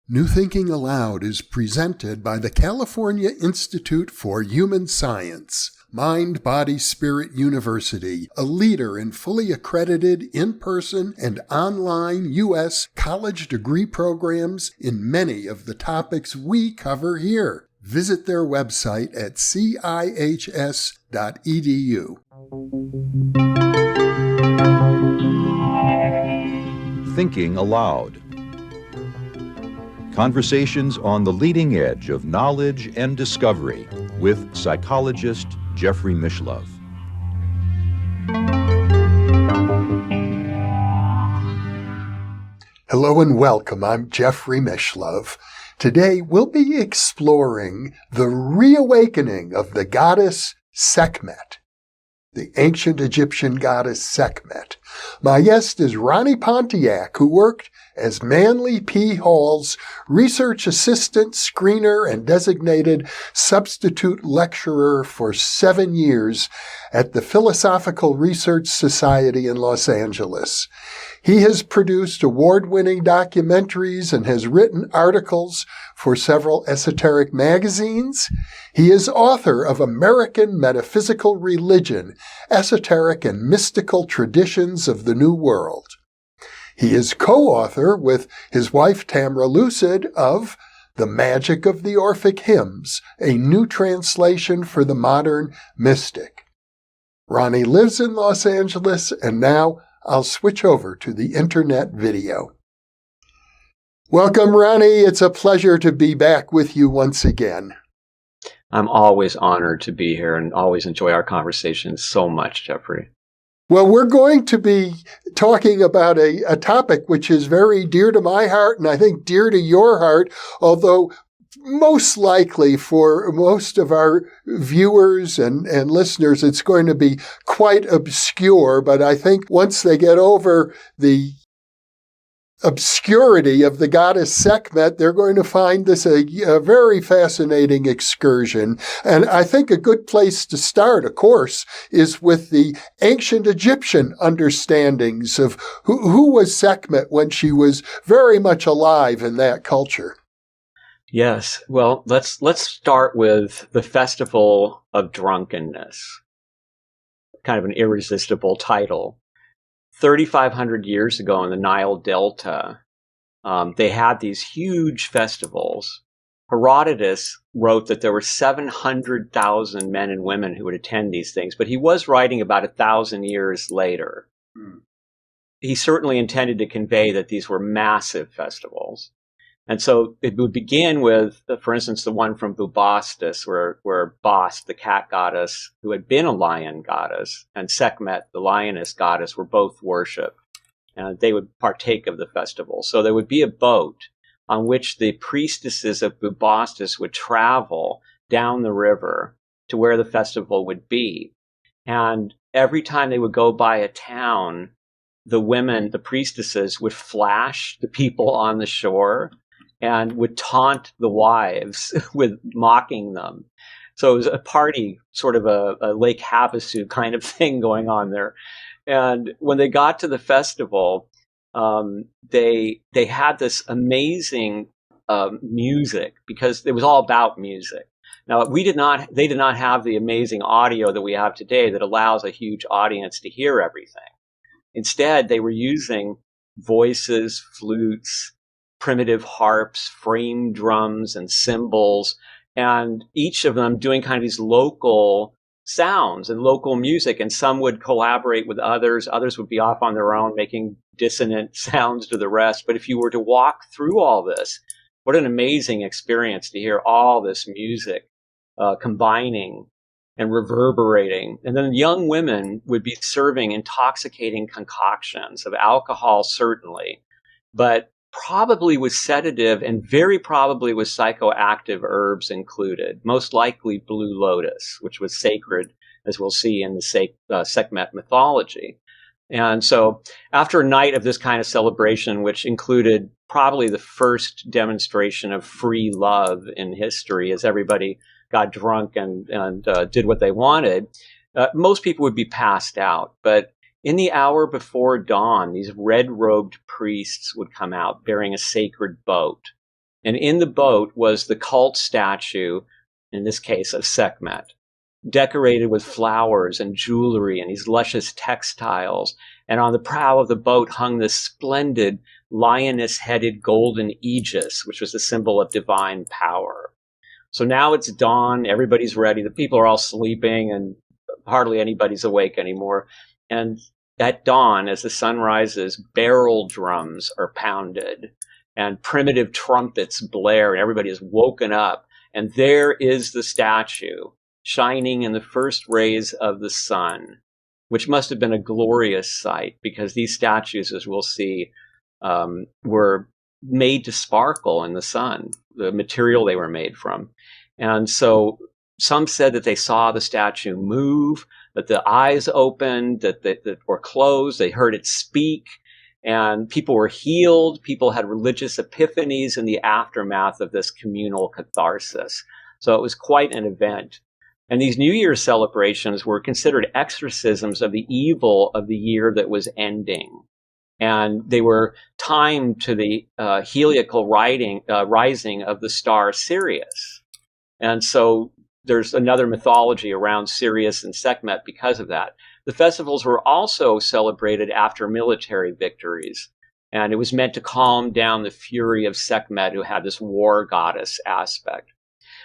New Thinking Aloud is presented by the California Institute for Human Science, Mind, Body, Spirit University, a leader in fully accredited in-person and online U.S. college degree programs in many of the topics we cover here. Visit their website at cihs.edu. Thinking Aloud. Conversations on the leading edge of knowledge and discovery with psychologist Jeffrey Mishlove. Hello and welcome. I'm Jeffrey Mishlove. Today we'll be exploring the reawakening of the goddess Sekhmet, the ancient Egyptian goddess Sekhmet. My guest is Ronnie Pontiac, who worked as Manly P. Hall's research assistant, screener, and designated substitute lecturer for 7 years at the Philosophical Research Society in Los Angeles. He has produced award-winning documentaries and has written articles for several esoteric magazines. He is author of American Metaphysical Religion, Esoteric and Mystical Traditions of the New World. He is co-author with his wife Tamra Lucid of The Magic of the Orphic Hymns, a new translation for the modern mystic. Ronnie lives in Los Angeles, and now I'll switch over to the internet video. Welcome, Ronnie. It's a pleasure to be back with you once again. I'm always honored to be here and always enjoy our conversations so much, Jeffrey. Well, we're going to be talking about a topic which is very dear to my heart and I think dear to your heart, although most likely for most of our viewers and listeners, it's going to be quite obscure. But I think once they get over the obscurity of the goddess Sekhmet, they're going to find this a very fascinating excursion. And I think a good place to start, of course, is with the ancient Egyptian understandings of who was Sekhmet when she was very much alive in that culture. Yes. Well, let's start with the festival of drunkenness. Kind of an irresistible title. 3,500 years ago in the Nile Delta, they had these huge festivals. Herodotus wrote that there were 700,000 men and women who would attend these things, but he was writing about 1,000 years later. He certainly intended to convey that these were massive festivals. And so it would begin with, for instance, the one from Bubastis, where Bast, the cat goddess, who had been a lion goddess, and Sekhmet, the lioness goddess, were both worshipped. And they would partake of the festival. So there would be a boat on which the priestesses of Bubastis would travel down the river to where the festival would be. And every time they would go by a town, the women, the priestesses, would flash the people on the shore and would taunt the wives with mocking them. So it was a party, sort of a Lake Havasu kind of thing going on there. And when they got to the festival, they had this amazing music, because it was all about music. Now, they did not have the amazing audio that we have today that allows a huge audience to hear everything. Instead, they were using voices, flutes, primitive harps, frame drums, and cymbals, and each of them doing kind of these local sounds and local music. And some would collaborate with others. Others would be off on their own, making dissonant sounds to the rest. But if you were to walk through all this, what an amazing experience to hear all this music combining and reverberating. And then young women would be serving intoxicating concoctions of alcohol, certainly, but probably with sedative and very probably with psychoactive herbs included, most likely blue lotus, which was sacred, as we'll see in the Sekhmet mythology. And so after a night of this kind of celebration, which included probably the first demonstration of free love in history, as everybody got drunk and did what they wanted, most people would be passed out. But in the hour before dawn, these red-robed priests would come out bearing a sacred boat. And in the boat was the cult statue, in this case of Sekhmet, decorated with flowers and jewelry and these luscious textiles. And on the prow of the boat hung this splendid lioness-headed golden aegis, which was a symbol of divine power. So now it's dawn, everybody's ready, the people are all sleeping and hardly anybody's awake anymore. And at dawn, as the sun rises, barrel drums are pounded and primitive trumpets blare and everybody is woken up. And there is the statue shining in the first rays of the sun, which must have been a glorious sight because these statues, as we'll see, were made to sparkle in the sun, the material they were made from. And so some said that they saw the statue move, that the eyes opened, that were closed, they heard it speak, and people were healed. People had religious epiphanies in the aftermath of this communal catharsis. So it was quite an event. And these New Year's celebrations were considered exorcisms of the evil of the year that was ending. And they were timed to the heliacal rising of the star Sirius. And so there's another mythology around Sirius and Sekhmet because of that. The festivals were also celebrated after military victories. And it was meant to calm down the fury of Sekhmet, who had this war goddess aspect.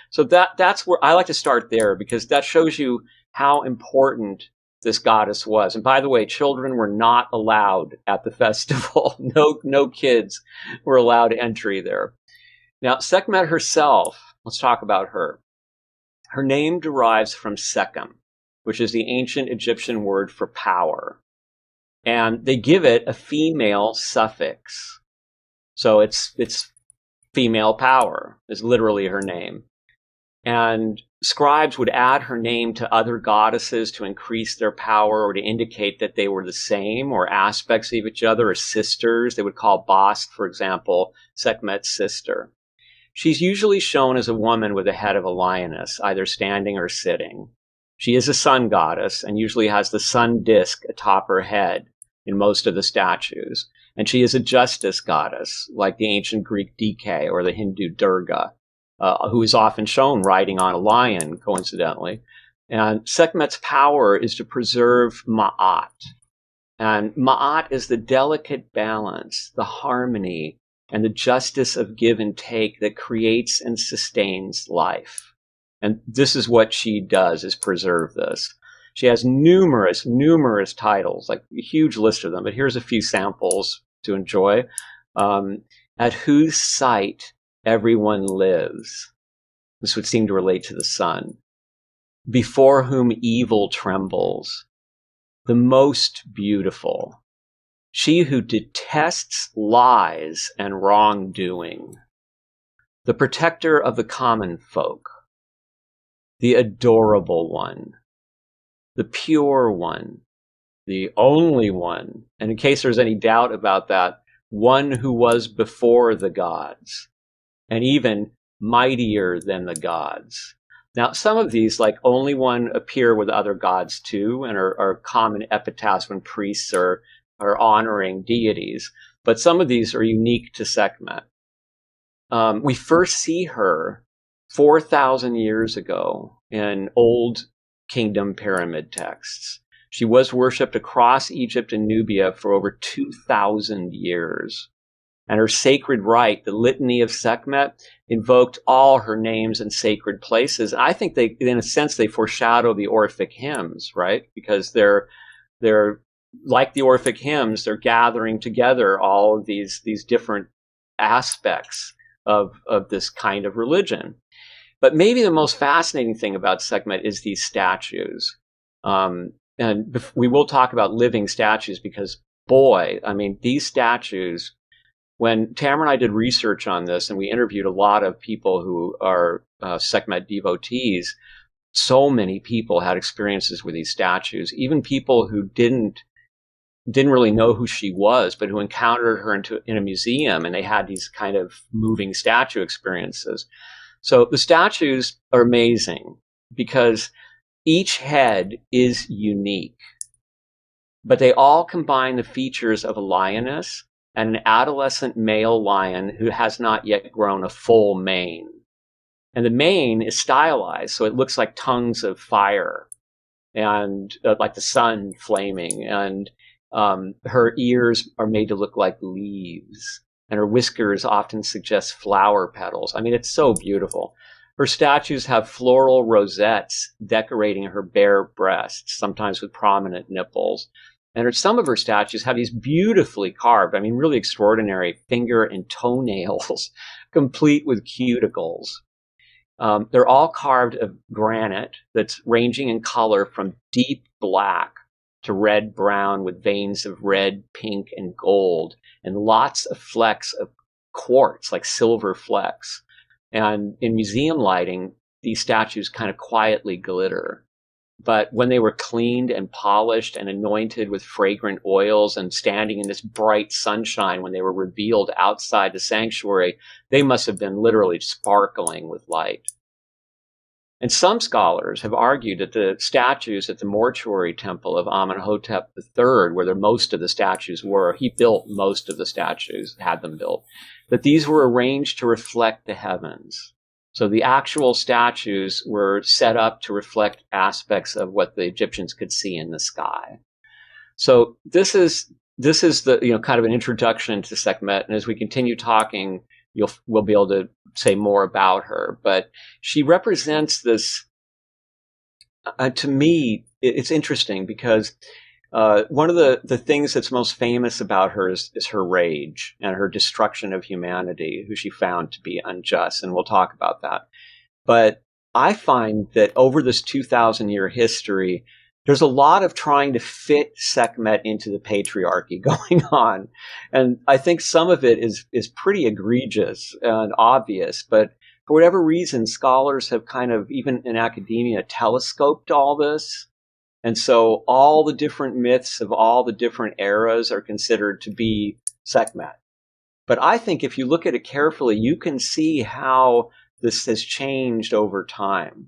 So that's where I like to start there, because that shows you how important this goddess was. And by the way, children were not allowed at the festival. No kids were allowed entry there. Now, Sekhmet herself, let's talk about her. Her name derives from Sekhem, which is the ancient Egyptian word for power. And they give it a female suffix. So it's female power is literally her name. And scribes would add her name to other goddesses to increase their power or to indicate that they were the same or aspects of each other, or sisters. They would call Bast, for example, Sekhmet's sister. She's usually shown as a woman with the head of a lioness, either standing or sitting. She is a sun goddess and usually has the sun disk atop her head in most of the statues. And she is a justice goddess, like the ancient Greek Dike or the Hindu Durga, who is often shown riding on a lion, coincidentally. And Sekhmet's power is to preserve Ma'at. And Ma'at is the delicate balance, the harmony, and the justice of give and take that creates and sustains life. And this is what she does, is preserve this. She has numerous titles, like a huge list of them, but here's a few samples to enjoy. At whose sight everyone lives. This would seem to relate to the sun. Before whom evil trembles. The most beautiful. She who detests lies and wrongdoing. The protector of the common folk. The adorable one. The pure one. The only one. And in case there's any doubt about that, one who was before the gods. And even mightier than the gods. Now, some of these, like only one, appear with other gods too, and are common epitaphs when priests are honoring deities. But some of these are unique to Sekhmet. We first see her 4,000 years ago in Old Kingdom pyramid texts. She was worshipped across Egypt and Nubia for over 2,000 years. And her sacred rite, the Litany of Sekhmet, invoked all her names and sacred places. I think they, in a sense, they foreshadow the Orphic Hymns, right? Because they're like the Orphic Hymns, they're gathering together all of these different aspects of this kind of religion. But maybe the most fascinating thing about Sekhmet is these statues. And we will talk about living statues because, boy, I mean, these statues, when Tamra and I did research on this and we interviewed a lot of people who are Sekhmet devotees, so many people had experiences with these statues, even people who didn't really know who she was, but who encountered her in a museum, and they had these kind of moving statue experiences. So the statues are amazing because each head is unique, but they all combine the features of a lioness, and an adolescent male lion who has not yet grown a full mane. And the mane is stylized, so it looks like tongues of fire and like the sun flaming. And her ears are made to look like leaves, and her whiskers often suggest flower petals. I mean, it's so beautiful. Her statues have floral rosettes decorating her bare breasts, sometimes with prominent nipples. And some of her statues have these beautifully carved, I mean, really extraordinary finger and toenails, complete with cuticles. They're all carved of granite that's ranging in color from deep black to red-brown with veins of red, pink, and gold, and lots of flecks of quartz, like silver flecks. And in museum lighting, these statues kind of quietly glitter. But when they were cleaned and polished and anointed with fragrant oils and standing in this bright sunshine when they were revealed outside the sanctuary, they must have been literally sparkling with light. And some scholars have argued that the statues at the mortuary temple of Amenhotep III, where most of the statues were, he built most of the statues, had them built, that these were arranged to reflect the heavens. So the actual statues were set up to reflect aspects of what the Egyptians could see in the sky. So this is the kind of an introduction to Sekhmet, and as we continue talking, we'll be able to say more about her. But she represents this. To me, it's interesting because one of the things that's most famous about her is her rage and her destruction of humanity, who she found to be unjust, and we'll talk about that. But I find that over this 2,000-year history, there's a lot of trying to fit Sekhmet into the patriarchy going on. And I think some of it is pretty egregious and obvious, but for whatever reason, scholars have kind of, even in academia, telescoped all this. And so all the different myths of all the different eras are considered to be Sekhmet. But I think if you look at it carefully, you can see how this has changed over time.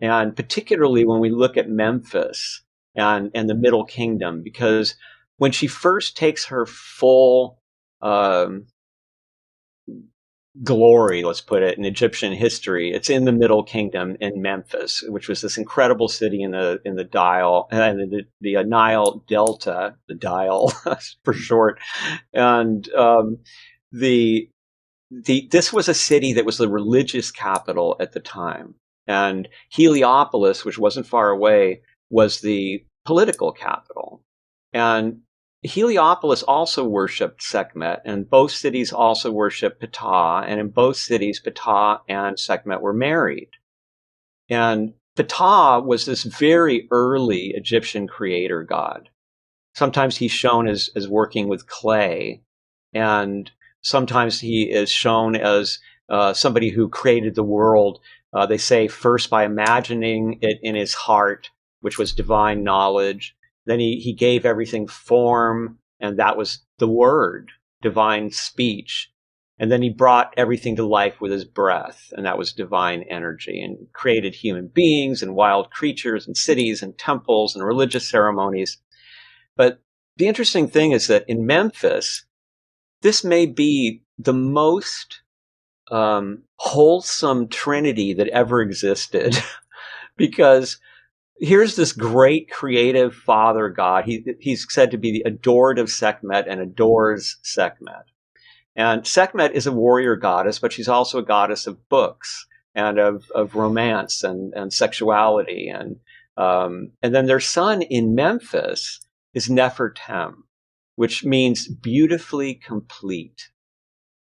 And particularly when we look at Memphis and the Middle Kingdom, because when she first takes her full glory, let's put it, in Egyptian history, it's in the Middle Kingdom in Memphis, which was this incredible city in the Nile Delta, the Dial for short, and this was a city that was the religious capital at the time. And Heliopolis, which wasn't far away, was the political capital. And Heliopolis also worshipped Sekhmet, and both cities also worshipped Ptah, and in both cities, Ptah and Sekhmet were married. And Ptah was this very early Egyptian creator god. Sometimes he's shown as working with clay, and sometimes he is shown as somebody who created the world. They say first by imagining it in his heart, which was divine knowledge. Then he gave everything form, and that was the word, divine speech. And then he brought everything to life with his breath, and that was divine energy, and created human beings and wild creatures and cities and temples and religious ceremonies. But the interesting thing is that in Memphis, this may be the most wholesome trinity that ever existed, because here's this great creative father god. He's said to be the adored of Sekhmet and adores Sekhmet. And Sekhmet is a warrior goddess, but she's also a goddess of books and of romance and sexuality. And then their son in Memphis is Nefertem, which means beautifully complete.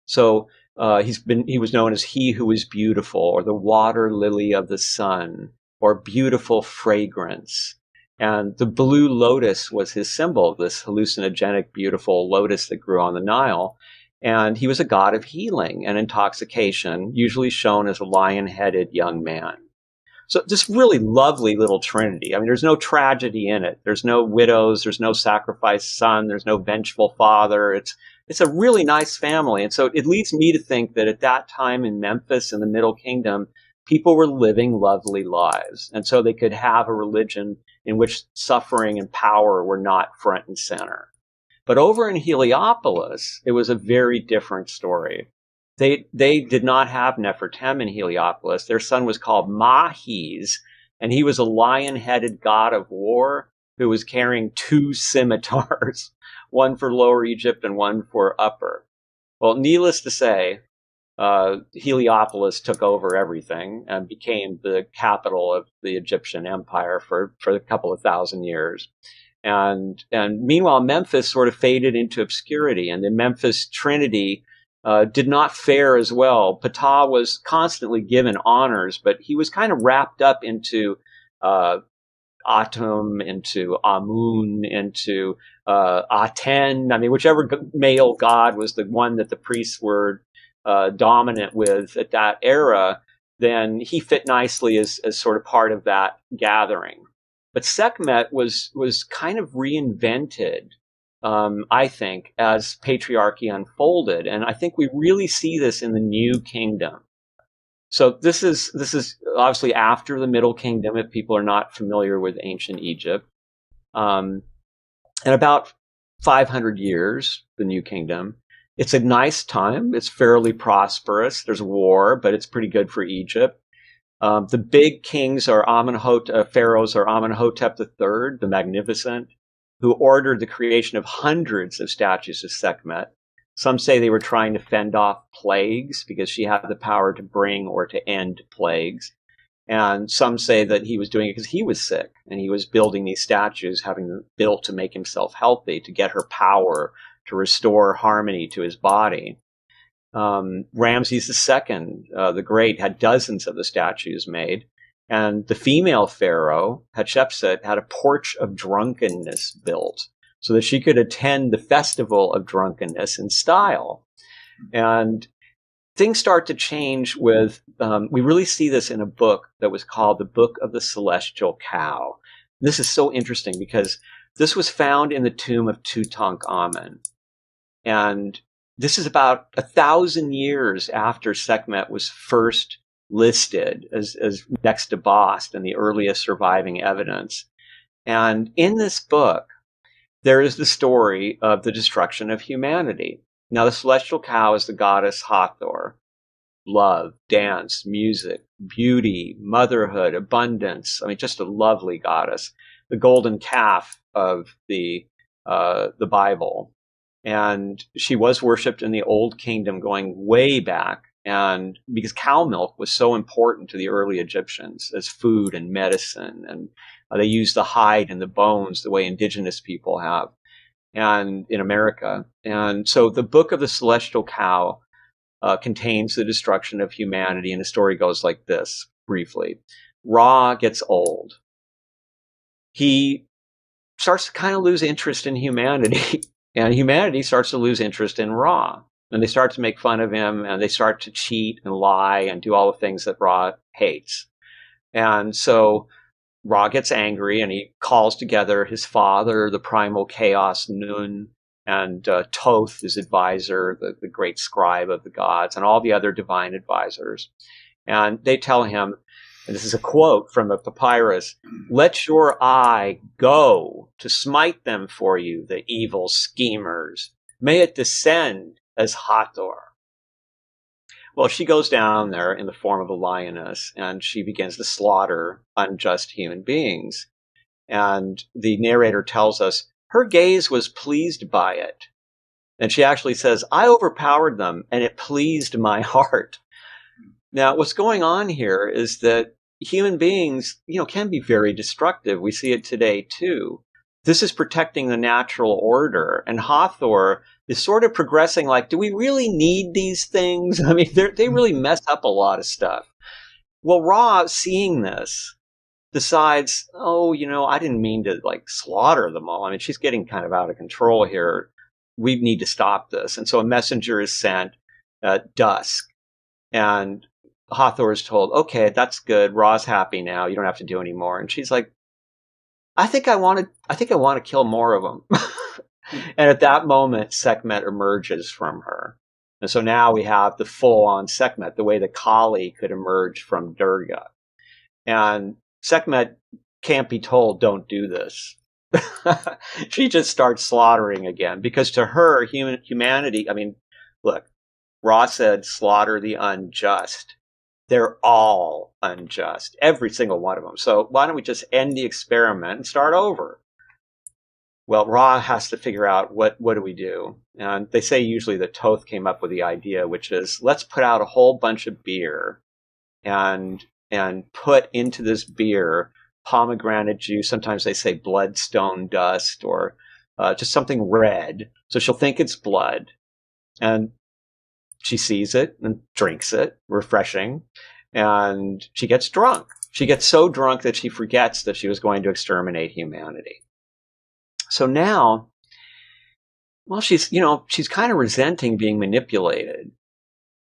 So he was known as he who is beautiful, or the water lily of the sun, or beautiful fragrance. And the blue lotus was his symbol, this hallucinogenic, beautiful lotus that grew on the Nile. And he was a god of healing and intoxication, usually shown as a lion-headed young man. So this really lovely little trinity. I mean, there's no tragedy in it. There's no widows. There's no sacrificed son. There's no vengeful father. It's a really nice family. And so it leads me to think that at that time in Memphis in the Middle Kingdom, people were living lovely lives. And so they could have a religion in which suffering and power were not front and center. But over in Heliopolis, it was a very different story. They did not have Nefertem in Heliopolis. Their son was called Mahis, and he was a lion-headed god of war who was carrying 2 scimitars, one for Lower Egypt and one for Upper. Well, needless to say, Heliopolis took over everything and became the capital of the Egyptian empire for a couple of thousand years. And meanwhile, Memphis sort of faded into obscurity, and the Memphis Trinity did not fare as well. Ptah was constantly given honors, but he was kind of wrapped up into Atum, into Amun, into Aten. I mean, whichever male god was the one that the priests were dominant with at that era, then he fit nicely as sort of part of that gathering. But Sekhmet was kind of reinvented, I think, as patriarchy unfolded, and I think we really see this in the New Kingdom. So this is obviously after the Middle Kingdom, if people are not familiar with ancient Egypt, and about 500 years, the New Kingdom. It's a nice time. It's fairly prosperous. There's war, but it's pretty good for Egypt. The big kings are pharaohs are Amenhotep III, the Magnificent, who ordered the creation of hundreds of statues of Sekhmet. Some say they were trying to fend off plagues because she had the power to bring or to end plagues. And some say that he was doing it because he was sick and he was building these statues, having them built to make himself healthy, to get her power, to restore harmony to his body. Ramses II, the Great, had dozens of the statues made. And the female pharaoh, Hatshepsut, had a porch of drunkenness built so that she could attend the festival of drunkenness in style. And things start to change with, we really see this in a book that was called the Book of the Celestial Cow. This is so interesting because this was found in the tomb of Tutankhamun. And this is about 1,000 years after Sekhmet was first listed as next to Bast and the earliest surviving evidence. And in this book, there is the story of the destruction of humanity. Now, the celestial cow is the goddess Hathor. Love, dance, music, beauty, motherhood, abundance. I mean, just a lovely goddess. The golden calf of the Bible. And she was worshipped in the Old Kingdom going way back. And because cow milk was so important to the early Egyptians as food and medicine, and they used the hide and the bones the way indigenous people have, and in America. And so the Book of the Celestial Cow contains the destruction of humanity, and the story goes like this, briefly. Ra gets old. He starts to kind of lose interest in humanity, and humanity starts to lose interest in Ra. And they start to make fun of him, and they start to cheat and lie and do all the things that Ra hates. And so Ra gets angry, and he calls together his father, the primal chaos Nun, and Thoth, his advisor, the great scribe of the gods, and all the other divine advisors. And they tell him, and this is a quote from a papyrus, "Let your eye go to smite them for you, the evil schemers. May it descend as Hathor." Well, she goes down there in the form of a lioness, and she begins to slaughter unjust human beings. And the narrator tells us her gaze was pleased by it. And she actually says, "I overpowered them, and it pleased my heart." Now, what's going on here is that human beings, can be very destructive. We see it today, too. This is protecting the natural order. And Hathor is sort of progressing like, do we really need these things? I mean, they really mess up a lot of stuff. Well, Ra, seeing this, decides, I didn't mean to slaughter them all. I mean, she's getting kind of out of control here. We need to stop this. And so a messenger is sent at dusk. And Hathor is told, okay, that's good. Ra's happy now. You don't have to do any more. And she's like, I think I want to kill more of them. And at that moment, Sekhmet emerges from her. And so now we have the full-on Sekhmet, the way the Kali could emerge from Durga. And Sekhmet can't be told, don't do this. She just starts slaughtering again, because to her, humanity, I mean, look, Ra said, slaughter the unjust. They're all unjust, every single one of them. So why don't we just end the experiment and start over? Well, Ra has to figure out what do we do? And they say usually that Thoth came up with the idea, which is, let's put out a whole bunch of beer and put into this beer pomegranate juice. Sometimes they say bloodstone dust, or just something red. So she'll think it's blood. And she sees it and drinks it, refreshing. And she gets drunk. She gets so drunk that she forgets that she was going to exterminate humanity. So now, well, she's kind of resenting being manipulated.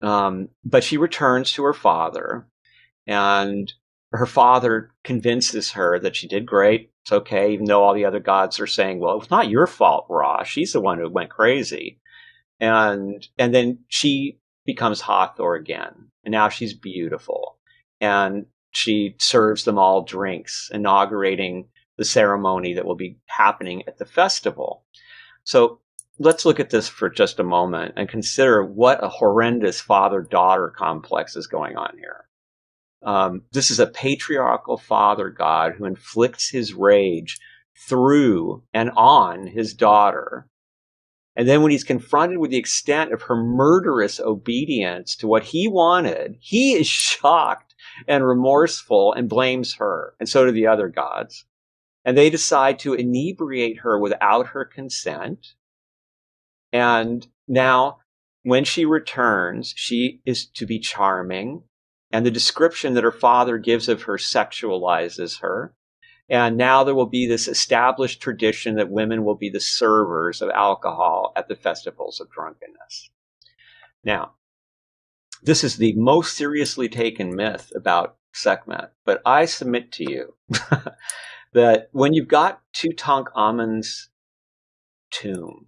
But she returns to her father, and her father convinces her that she did great. It's okay, even though all the other gods are saying, well, it was not your fault, Ra. She's the one who went crazy. And then she becomes Hathor again. And now she's beautiful. And she serves them all drinks, inaugurating the ceremony that will be happening at the festival. So let's look at this for just a moment and consider what a horrendous father-daughter complex is going on here. This is a patriarchal father god who inflicts his rage through and on his daughter. And then when he's confronted with the extent of her murderous obedience to what he wanted, he is shocked and remorseful and blames her. And so do the other gods. And they decide to inebriate her without her consent. And now, when she returns, she is to be charming. And the description that her father gives of her sexualizes her. And now there will be this established tradition that women will be the servers of alcohol at the festivals of drunkenness. Now, this is the most seriously taken myth about Sekhmet, but I submit to you that when you've got Tutankhamun's tomb,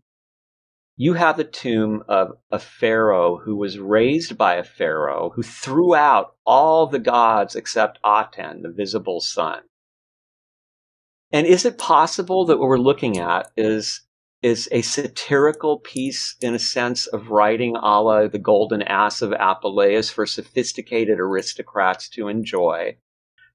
you have the tomb of a pharaoh who was raised by a pharaoh who threw out all the gods except Aten, the visible sun. And is it possible that what we're looking at is a satirical piece, in a sense, of writing a la the Golden Ass of Apuleius for sophisticated aristocrats to enjoy,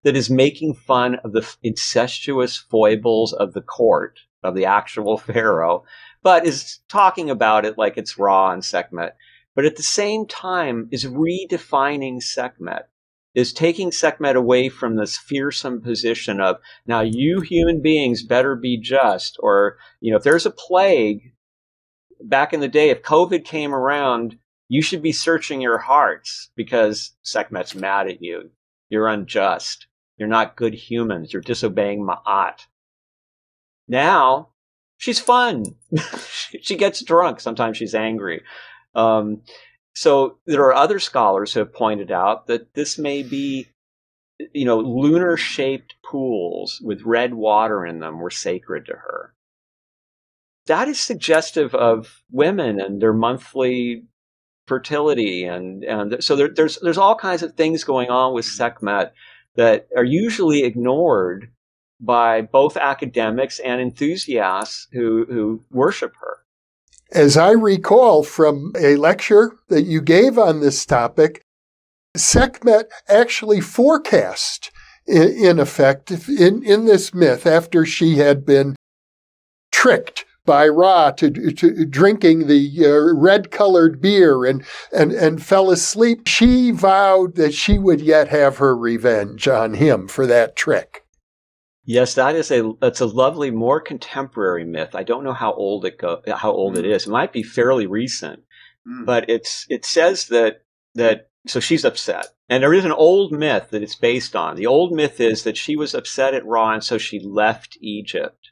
that is making fun of the incestuous foibles of the court, of the actual pharaoh, but is talking about it like it's Ra and Sekhmet, but at the same time is redefining Sekhmet, is taking Sekhmet away from this fearsome position of, now you human beings better be just, or, if there's a plague, back in the day, if COVID came around, you should be searching your hearts because Sekhmet's mad at you. You're unjust. You're not good humans. You're disobeying Ma'at. Now, she's fun. She gets drunk. Sometimes she's angry. So there are other scholars who have pointed out that this may be, lunar-shaped pools with red water in them were sacred to her. That is suggestive of women and their monthly fertility, and so there's all kinds of things going on with Sekhmet that are usually ignored by both academics and enthusiasts who worship her. As I recall from a lecture that you gave on this topic, Sekhmet actually forecast, in effect, in this myth, after she had been tricked by Ra to drinking the red-colored beer and fell asleep, she vowed that she would yet have her revenge on him for that trick. Yes, that's a lovely, more contemporary myth. I don't know how old it is. It might be fairly recent, but it says that so she's upset, and there is an old myth that it's based on. The old myth is that she was upset at Ra, and so she left Egypt,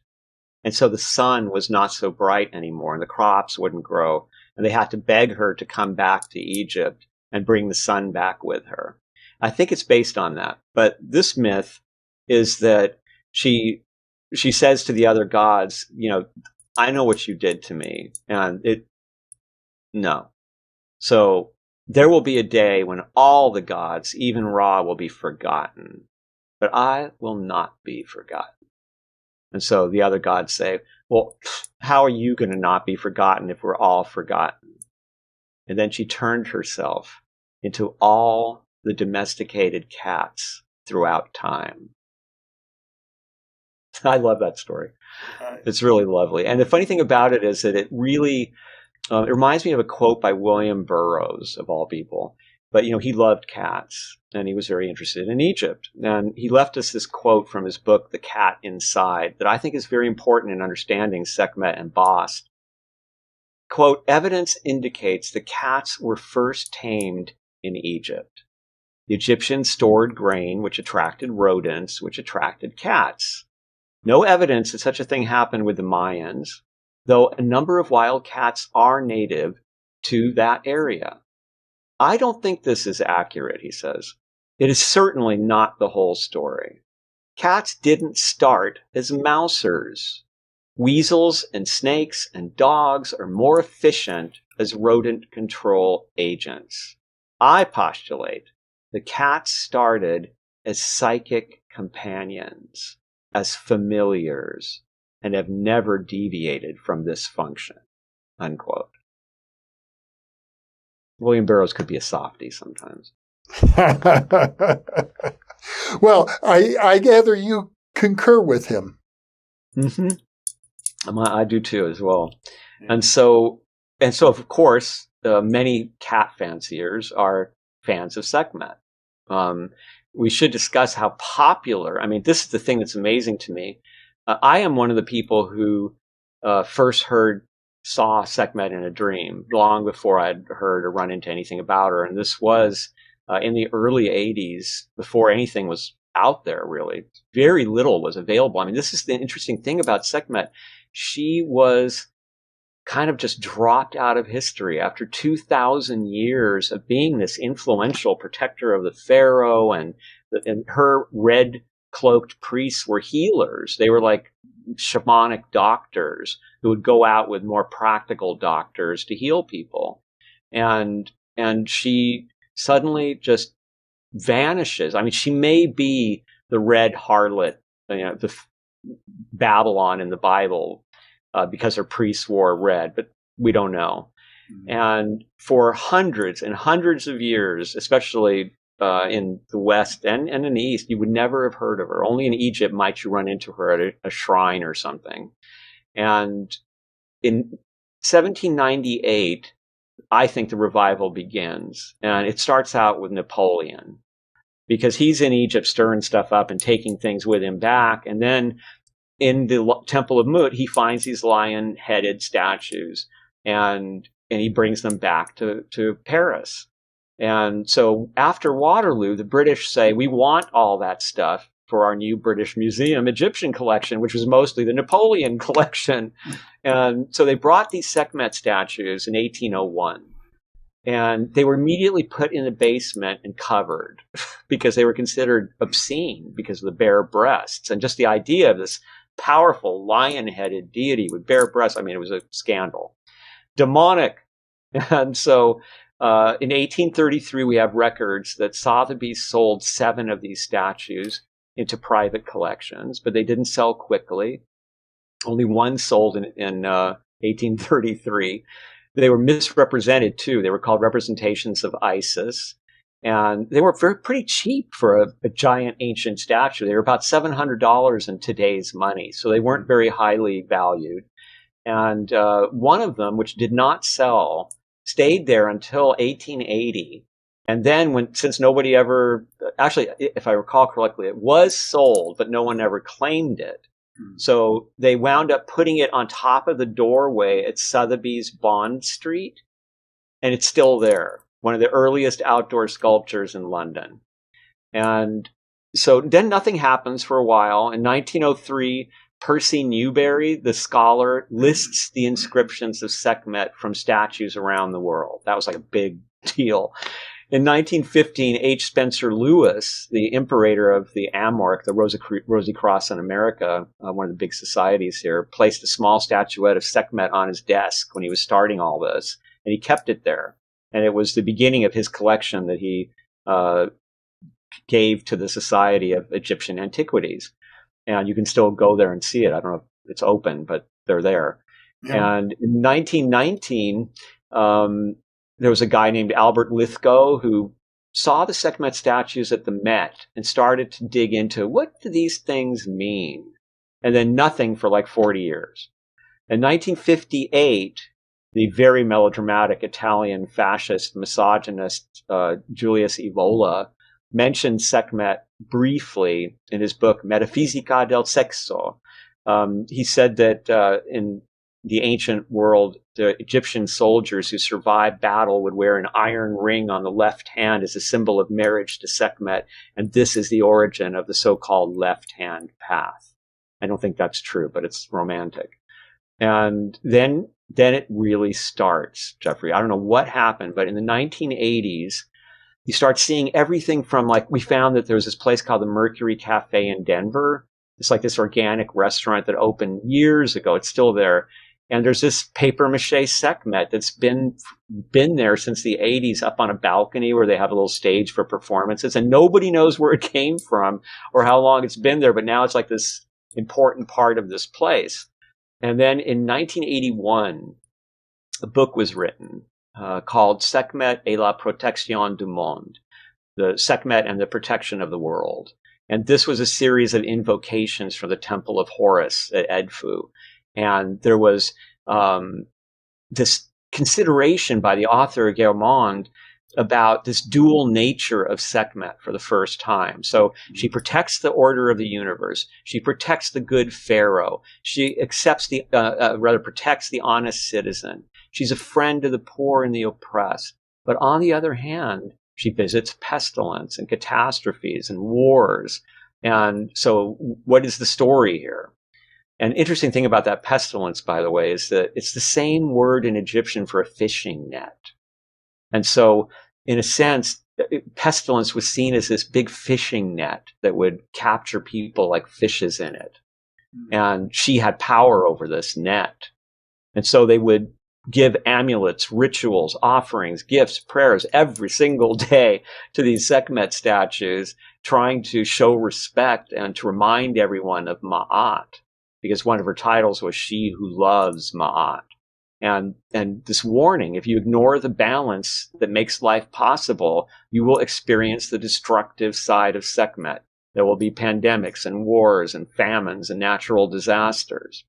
and so the sun was not so bright anymore, and the crops wouldn't grow, and they had to beg her to come back to Egypt and bring the sun back with her. I think it's based on that, but this myth is that she says to the other gods, I know what you did to me. And no. So there will be a day when all the gods, even Ra, will be forgotten. But I will not be forgotten. And so the other gods say, well, how are you going to not be forgotten if we're all forgotten? And then she turned herself into all the domesticated cats throughout time. I love that story. It's really lovely. And the funny thing about it is that it really it reminds me of a quote by William Burroughs, of all people. But, he loved cats, and he was very interested in Egypt. And he left us this quote from his book, The Cat Inside, that I think is very important in understanding Sekhmet and Bast. Quote, evidence indicates the cats were first tamed in Egypt. The Egyptians stored grain, which attracted rodents, which attracted cats. No evidence that such a thing happened with the Mayans, though a number of wild cats are native to that area. I don't think this is accurate, he says. It is certainly not the whole story. Cats didn't start as mousers. Weasels and snakes and dogs are more efficient as rodent control agents. I postulate the cats started as psychic companions, as familiars, and have never deviated from this function, unquote. William Burroughs could be a softie sometimes. Well, I gather you concur with him. Mm-hmm. I do too, as well. And so, of course, many cat fanciers are fans of Sekhmet. We should discuss how popular. I mean, this is the thing that's amazing to me. I am one of the people who first saw Sekhmet in a dream long before I'd heard or run into anything about her. And this was in the early 80s, before anything was out there, really. Very little was available. I mean, this is the interesting thing about Sekhmet. She was kind of just dropped out of history after 2,000 years of being this influential protector of the pharaoh, and her red cloaked priests were healers. They were like shamanic doctors who would go out with more practical doctors to heal people. And she suddenly just vanishes. I mean, she may be the red harlot, the Babylon in the Bible, because her priests wore red, but we don't know. Mm-hmm. And for hundreds and hundreds of years, especially in the West and in the East, you would never have heard of her. Only in Egypt might you run into her at a shrine or something. And in 1798, I think the revival begins. And it starts out with Napoleon, because he's in Egypt stirring stuff up and taking things with him back. And then in the Temple of Mut, he finds these lion-headed statues, and he brings them back to Paris. And so after Waterloo, the British say, we want all that stuff for our new British Museum Egyptian collection, which was mostly the Napoleon collection. And so they brought these Sekhmet statues in 1801. And they were immediately put in the basement and covered because they were considered obscene because of the bare breasts. And just the idea of this powerful lion-headed deity with bare breasts, I mean, it was a scandal. Demonic. And so in 1833, we have records that Sotheby's sold 7 of these statues into private collections, but they didn't sell quickly. Only one sold in 1833. They were misrepresented, too. They were called representations of Isis. And they were pretty cheap for a giant ancient statue. They were about $700 in today's money. So they weren't very highly valued. And one of them, which did not sell, stayed there until 1880. And then since nobody ever, actually, if I recall correctly, it was sold, but no one ever claimed it. So they wound up putting it on top of the doorway at Sotheby's Bond Street, and it's still there. One of the earliest outdoor sculptures in London. And so then nothing happens for a while. In 1903, Percy Newberry, the scholar, lists the inscriptions of Sekhmet from statues around the world. That was like a big deal. In 1915, H. Spencer Lewis, the imperator of the AMORC, the Rosy Cross in America, one of the big societies here, placed a small statuette of Sekhmet on his desk when he was starting all this, and he kept it there. And it was the beginning of his collection that he gave to the Society of Egyptian Antiquities. and you can still go there and see it. I don't know if it's open, but they're there. Yeah. And in 1919, there was a guy named Albert Lithgow who saw the Sekhmet statues at the Met and started to dig into what do these things mean? And then nothing for like 40 years. In 1958, the very melodramatic Italian fascist misogynist Julius Evola mentioned Sekhmet briefly in his book Metafisica del Sexo. He said that in the ancient world, the Egyptian soldiers who survived battle would wear an iron ring on the left hand as a symbol of marriage to Sekhmet, and this is the origin of the so-called left-hand path. I don't think that's true, but it's romantic. And then it really starts, Jeffrey. I don't know what happened, but in the 1980s, you start seeing everything from, like, we found that there was this place called the Mercury Cafe in Denver. It's like this organic restaurant that opened years ago. It's still there. And there's this papier-mâché Sekhmet that's been there since the 80s up on a balcony where they have a little stage for performances. And nobody knows where it came from or how long it's been there. But now it's like this important part of this place. And then in 1981, a book was written called Sekhmet et la protection du monde, the Sekhmet and the protection of the world. And this was a series of invocations for the Temple of Horus at Edfu. And there was this consideration by the author Germond about this dual nature of Sekhmet for the first time. So she protects the order of the universe. She protects the good pharaoh. She accepts protects the honest citizen. She's a friend to the poor and the oppressed. But on the other hand, she visits pestilence and catastrophes and wars. And so what is the story here? An interesting thing about that pestilence, by the way, is that it's the same word in Egyptian for a fishing net. And so, in a sense, pestilence was seen as this big fishing net that would capture people like fishes in it. And she had power over this net. And so they would give amulets, rituals, offerings, gifts, prayers every single day to these Sekhmet statues, trying to show respect and to remind everyone of Ma'at, because one of her titles was She Who Loves Ma'at. And this warning, if you ignore the balance that makes life possible, you will experience the destructive side of Sekhmet. There will be pandemics and wars and famines and natural disasters.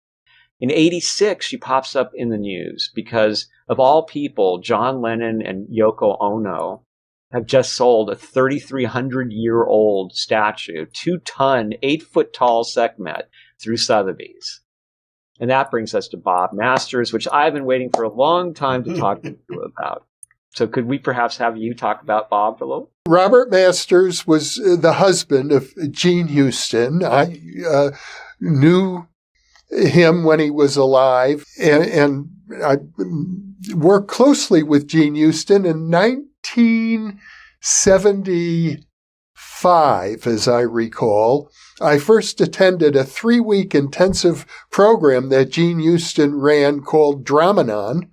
In 86, she pops up in the news because, of all people, John Lennon and Yoko Ono have just sold a 3,300-year-old statue, 2-ton, 8-foot-tall Sekhmet through Sotheby's. And that brings us to Bob Masters, which I've been waiting for a long time to talk to you about. So could we perhaps have you talk about Bob for a little? Robert Masters was the husband of Jean Houston. I knew him when he was alive, and I worked closely with Jean Houston in 1975, as I recall. I first attended a 3-week intensive program that Jean Houston ran called Dramanon.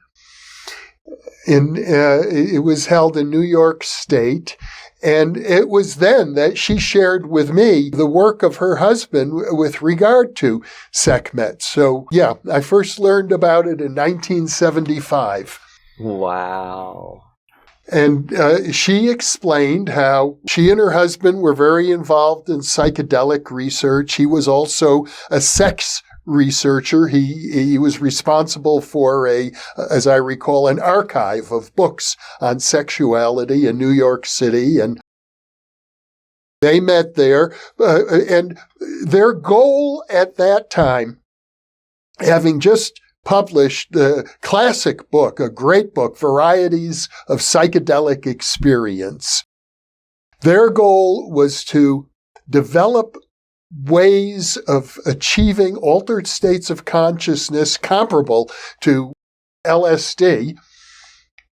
It was held in New York State. And it was then that she shared with me the work of her husband with regard to Sekhmet. So, yeah, I first learned about it in 1975. Wow. And she explained how she and her husband were very involved in psychedelic research. He was also a sex researcher. He was responsible for as I recall, an archive of books on sexuality in New York City. And they met there. And their goal at that time, having just published the classic book, a great book, Varieties of Psychedelic Experience, their goal was to develop ways of achieving altered states of consciousness comparable to LSD,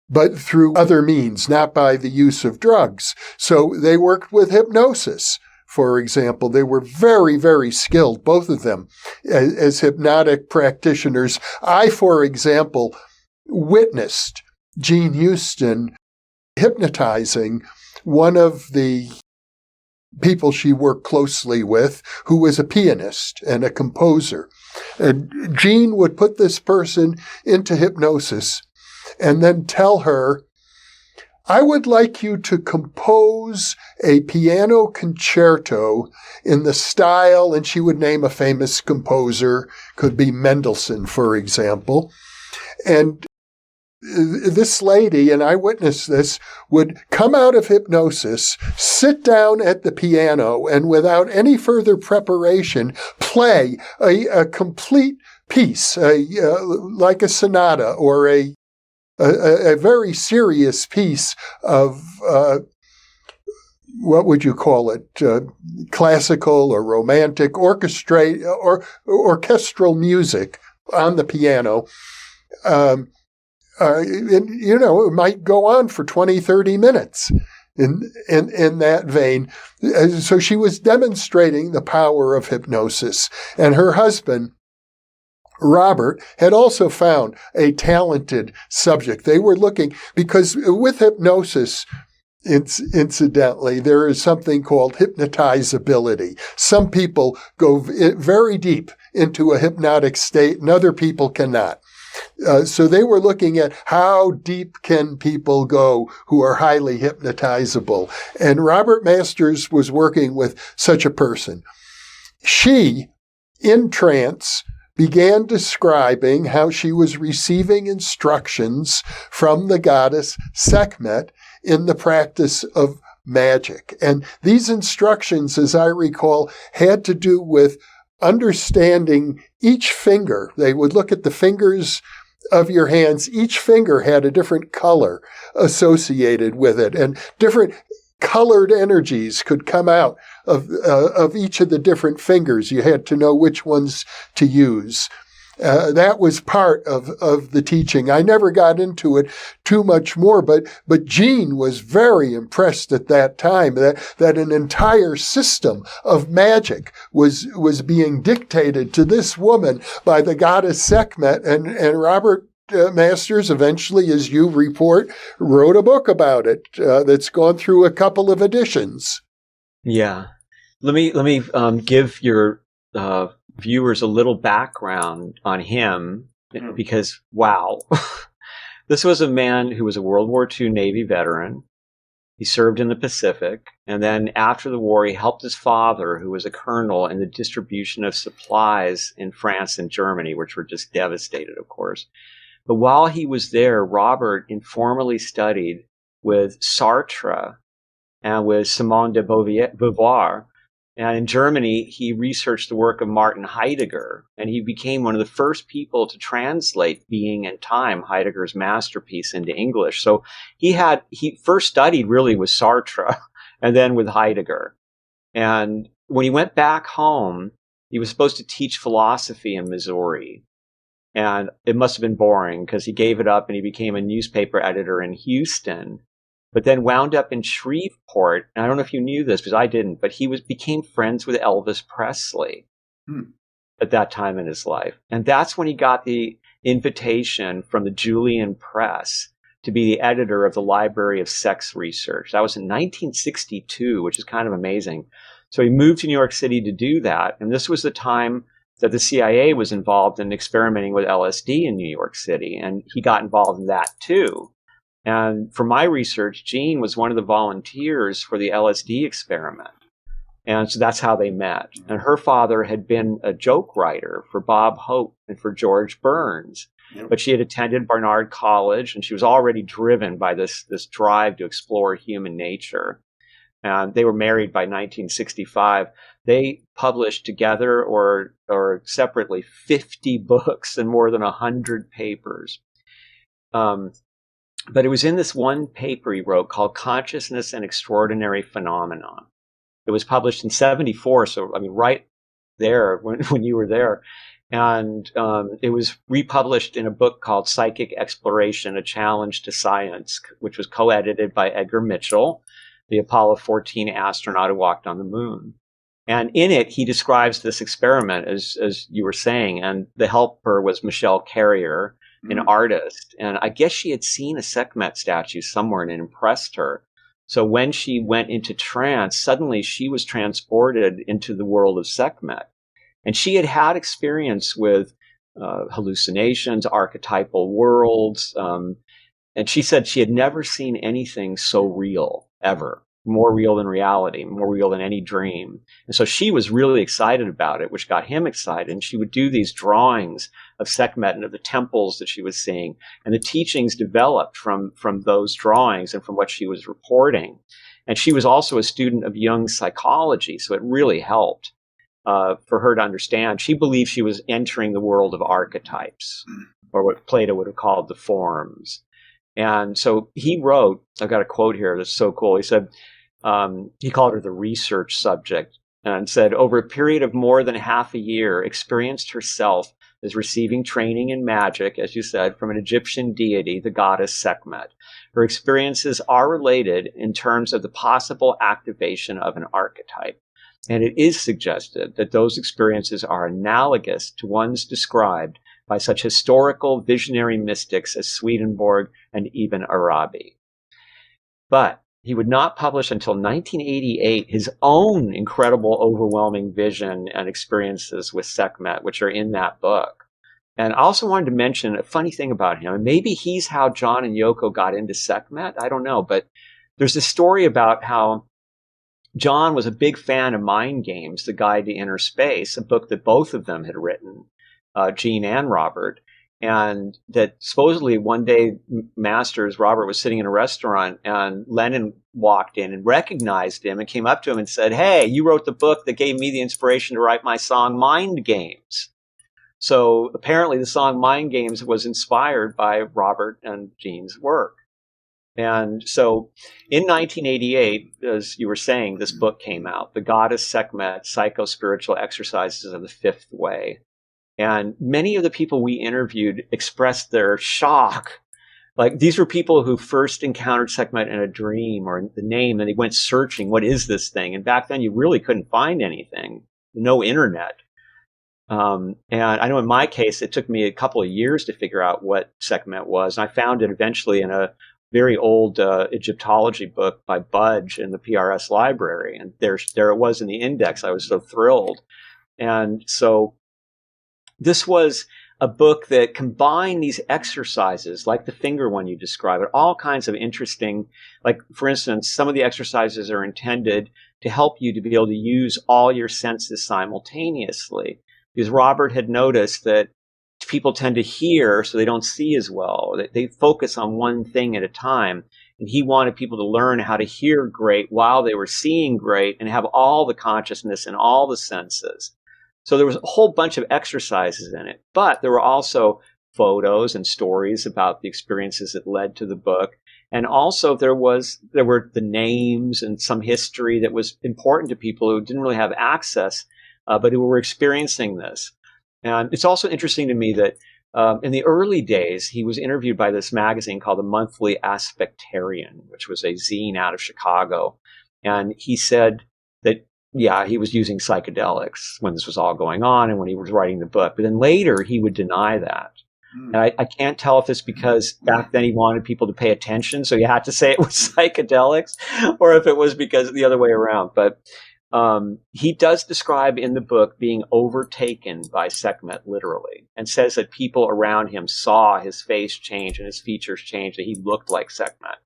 but through other means, not by the use of drugs. So they worked with hypnosis, for example. They were very, very skilled, both of them, as hypnotic practitioners. I, for example, witnessed Jean Houston hypnotizing one of the people she worked closely with who was a pianist and a composer. And Jean would put this person into hypnosis and then tell her, I would like you to compose a piano concerto in the style, and she would name a famous composer, could be Mendelssohn, for example. And this lady, and I witnessed this, would come out of hypnosis, sit down at the piano, and without any further preparation, play a complete piece, like a sonata or a very serious piece of, what would you call it, classical or romantic orchestral music on the piano. It might go on for 20, 30 minutes in that vein. So she was demonstrating the power of hypnosis. And her husband, Robert, had also found a talented subject. They were looking, because with hypnosis, incidentally, there is something called hypnotizability. Some people go very deep into a hypnotic state and other people cannot. So they were looking at how deep can people go who are highly hypnotizable. And Robert Masters was working with such a person. She, in trance, began describing how she was receiving instructions from the goddess Sekhmet in the practice of magic. And these instructions, as I recall, had to do with understanding each finger. They would look at the fingers of your hands. Each finger had a different color associated with it, and different colored energies could come out of each of the different fingers. You had to know which ones to use. That was part of the teaching. I never got into it too much more, but Jean was very impressed at that time that an entire system of magic was being dictated to this woman by the goddess Sekhmet, and Robert Masters eventually, as you report, wrote a book about it that's gone through a couple of editions. Yeah. Let me give your viewers a little background on him, because, wow. This was a man who was a World War II Navy veteran. He served in the Pacific. And then after the war, he helped his father, who was a colonel, in the distribution of supplies in France and Germany, which were just devastated, of course. But while he was there, Robert informally studied with Sartre and with Simone de Beauvoir. And in Germany, he researched the work of Martin Heidegger, and he became one of the first people to translate Being and Time, Heidegger's masterpiece, into English. So he first studied really with Sartre and then with Heidegger. And when he went back home, he was supposed to teach philosophy in Missouri. And it must have been boring because he gave it up and he became a newspaper editor in Houston, but then wound up in Shreveport. And I don't know if you knew this, because I didn't, but he became friends with Elvis Presley at that time in his life. And that's when he got the invitation from the Julian Press to be the editor of the Library of Sex Research. That was in 1962, which is kind of amazing. So he moved to New York City to do that. And this was the time that the CIA was involved in experimenting with LSD in New York City. And he got involved in that too. And for my research, Jean was one of the volunteers for the LSD experiment. And so that's how they met. And her father had been a joke writer for Bob Hope and for George Burns. Yep. But she had attended Barnard College, and she was already driven by this drive to explore human nature. And they were married by 1965. They published together or separately 50 books and more than 100 papers. But it was in this one paper he wrote called Consciousness and Extraordinary Phenomena. It was published in 1974, so I mean, right there when you were there. And it was republished in a book called Psychic Exploration, A Challenge to Science, which was co-edited by Edgar Mitchell, the Apollo 14 astronaut who walked on the moon. And in it, he describes this experiment, as you were saying, and the helper was Michelle Carrier, an artist. And I guess she had seen a Sekhmet statue somewhere and it impressed her. So when she went into trance, suddenly she was transported into the world of Sekhmet. And she had had experience with hallucinations, archetypal worlds. And she said she had never seen anything so real, ever. More real than reality, more real than any dream. And so she was really excited about it, which got him excited. And she would do these drawings of Sekhmet and of the temples that she was seeing. And the teachings developed from those drawings and from what she was reporting. And she was also a student of Jung's psychology, so it really helped for her to understand. She believed she was entering the world of archetypes, or what Plato would have called the forms. And so he wrote, I've got a quote here that's so cool. He said, he called her the research subject, and said, over a period of more than half a year, experienced herself as receiving training in magic, as you said, from an Egyptian deity, the goddess Sekhmet. Her experiences are related in terms of the possible activation of an archetype. And it is suggested that those experiences are analogous to ones described by such historical visionary mystics as Swedenborg and even Arabi. But he would not publish until 1988 his own incredible, overwhelming vision and experiences with Sekhmet, which are in that book. And I also wanted to mention a funny thing about him. And maybe he's how John and Yoko got into Sekhmet. I don't know. But there's a story about how John was a big fan of Mind Games, The Guide to Inner Space, a book that both of them had written, Gene and Robert. And that supposedly one day, Robert was sitting in a restaurant and Lennon walked in and recognized him and came up to him and said, hey, you wrote the book that gave me the inspiration to write my song Mind Games. So apparently the song Mind Games was inspired by Robert and Gene's work. And so in 1988, as you were saying, this book came out, The Goddess Sekhmet, Psycho-Spiritual Exercises of the Fifth Way. And many of the people we interviewed expressed their shock. Like, these were people who first encountered Sekhmet in a dream or in the name, and they went searching, what is this thing? And back then you really couldn't find anything, no internet. And I know in my case, it took me a couple of years to figure out what Sekhmet was. And I found it eventually in a very old Egyptology book by Budge in the PRS library. And there it was in the index. I was so thrilled. And so this was a book that combined these exercises, like the finger one you described, all kinds of interesting, like, for instance, some of the exercises are intended to help you to be able to use all your senses simultaneously. Because Robert had noticed that people tend to hear, so they don't see as well. They focus on one thing at a time. And he wanted people to learn how to hear great while they were seeing great and have all the consciousness and all the senses. So there was a whole bunch of exercises in it, but there were also photos and stories about the experiences that led to the book. And also there were the names and some history that was important to people who didn't really have access, but who were experiencing this. And it's also interesting to me that in the early days, he was interviewed by this magazine called the Monthly Aspectarian, which was a zine out of Chicago. And he said that, yeah, he was using psychedelics when this was all going on and when he was writing the book. But then later he would deny that. And I can't tell if it's because back then he wanted people to pay attention, so you had to say it was psychedelics, or if it was because the other way around. But he does describe in the book being overtaken by Sekhmet literally, and says that people around him saw his face change and his features change, that he looked like Sekhmet.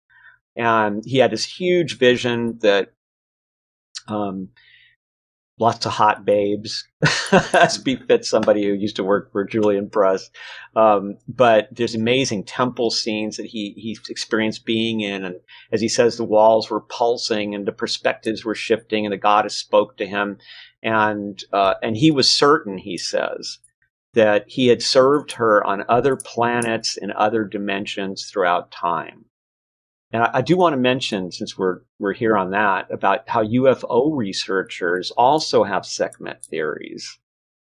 And he had this huge vision that lots of hot babes, as befits somebody who used to work for Julian Press. But there's amazing temple scenes that he experienced being in. And as he says, the walls were pulsing and the perspectives were shifting and the goddess spoke to him. And he was certain, he says, that he had served her on other planets in other dimensions throughout time. And I do want to mention, since we're here on that, about how UFO researchers also have Sekhmet theories.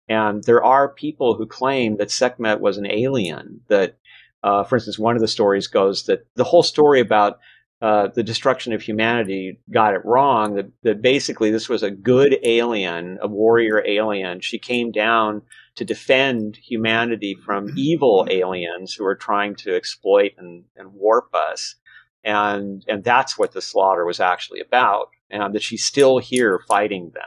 And there are people who claim that Sekhmet was an alien, that, for instance, one of the stories goes that the whole story about the destruction of humanity got it wrong, that basically this was a good alien, a warrior alien. She came down to defend humanity from evil aliens who were trying to exploit and warp us. And that's what the slaughter was actually about, and that she's still here fighting them.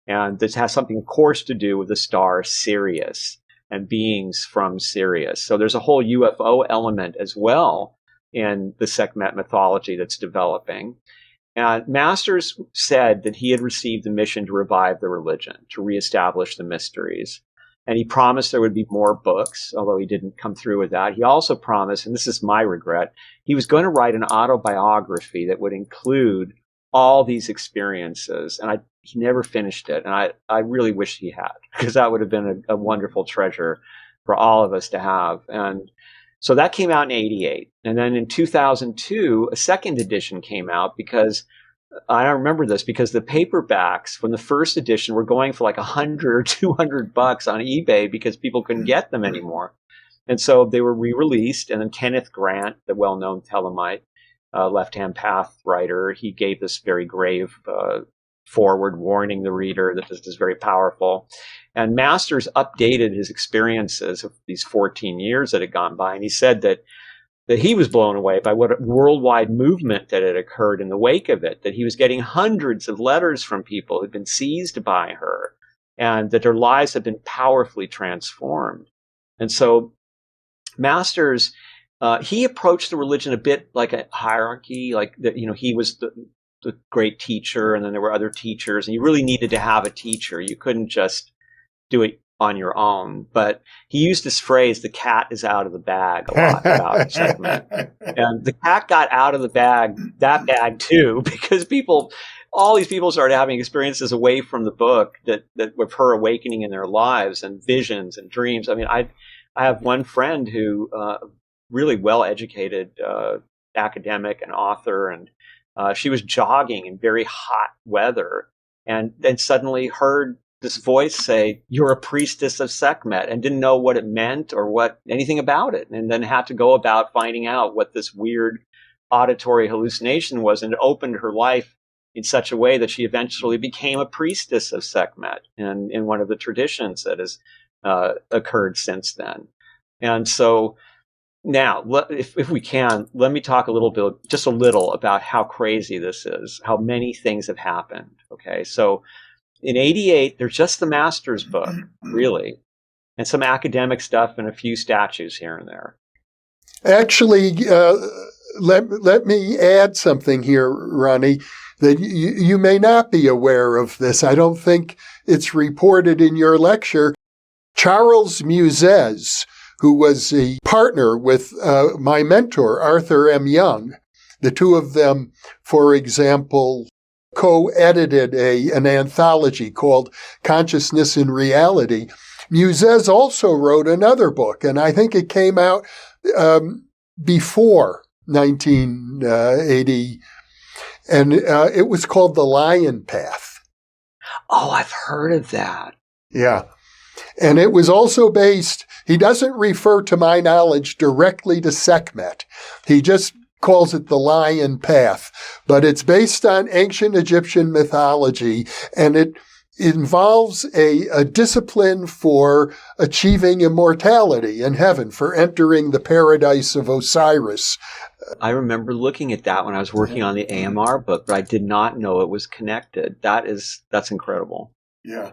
And this has something, of course, to do with the star Sirius and beings from Sirius. So there's a whole UFO element as well in the Sekhmet mythology that's developing. And Masters said that he had received the mission to revive the religion, to reestablish the mysteries. And he promised there would be more books, although he didn't come through with that. He also promised, and this is my regret, he was going to write an autobiography that would include all these experiences. And he never finished it. And I really wish he had, because that would have been a wonderful treasure for all of us to have. And so that came out in 1988. And then in 2002, a second edition came out, because I remember this, because the paperbacks from the first edition were going for like $100 or $200 on eBay because people couldn't get them anymore. And so they were re-released. And then Kenneth Grant, the well-known Thelemite, left-hand path writer, he gave this very grave forward warning the reader that this is very powerful. And Masters updated his experiences of these 14 years that had gone by. And he said that he was blown away by what a worldwide movement that had occurred in the wake of it, that he was getting hundreds of letters from people who'd been seized by her, and that their lives had been powerfully transformed. And so Masters, he approached the religion a bit like a hierarchy, like that, he was the great teacher, and then there were other teachers, and you really needed to have a teacher. You couldn't just do it on your own. But he used this phrase, the cat is out of the bag, a lot about Sekhmet. And the cat got out of the bag, that bag too, because all these people started having experiences away from the book that with her awakening in their lives, and visions and dreams. I mean, I have one friend who, really well-educated academic and author, and she was jogging in very hot weather, and then suddenly heard this voice say, "You're a priestess of Sekhmet," and didn't know what it meant or anything about it. And then had to go about finding out what this weird auditory hallucination was, and it opened her life in such a way that she eventually became a priestess of Sekhmet in one of the traditions that has occurred since then. And so now, if we can, let me talk just a little about how crazy this is, how many things have happened. Okay, so in 1988, there's just the Masters book, really, and some academic stuff and a few statues here and there. Actually, let me add something here, Ronnie, that you may not be aware of this. I don't think it's reported in your lecture. Charles Muzes, who was a partner with my mentor, Arthur M. Young, the two of them, for example, co-edited an anthology called Consciousness and Reality. Muzes also wrote another book, and I think it came out before 1980, and it was called The Lion Path. Oh, I've heard of that. Yeah. And it was also based, he doesn't refer, to my knowledge, directly to Sekhmet. He just calls it The Lion Path, but it's based on ancient Egyptian mythology, and it involves a discipline for achieving immortality in heaven, for entering the paradise of Osiris. I remember looking at that when I was working on the AMR book, but I did not know it was connected. That's incredible.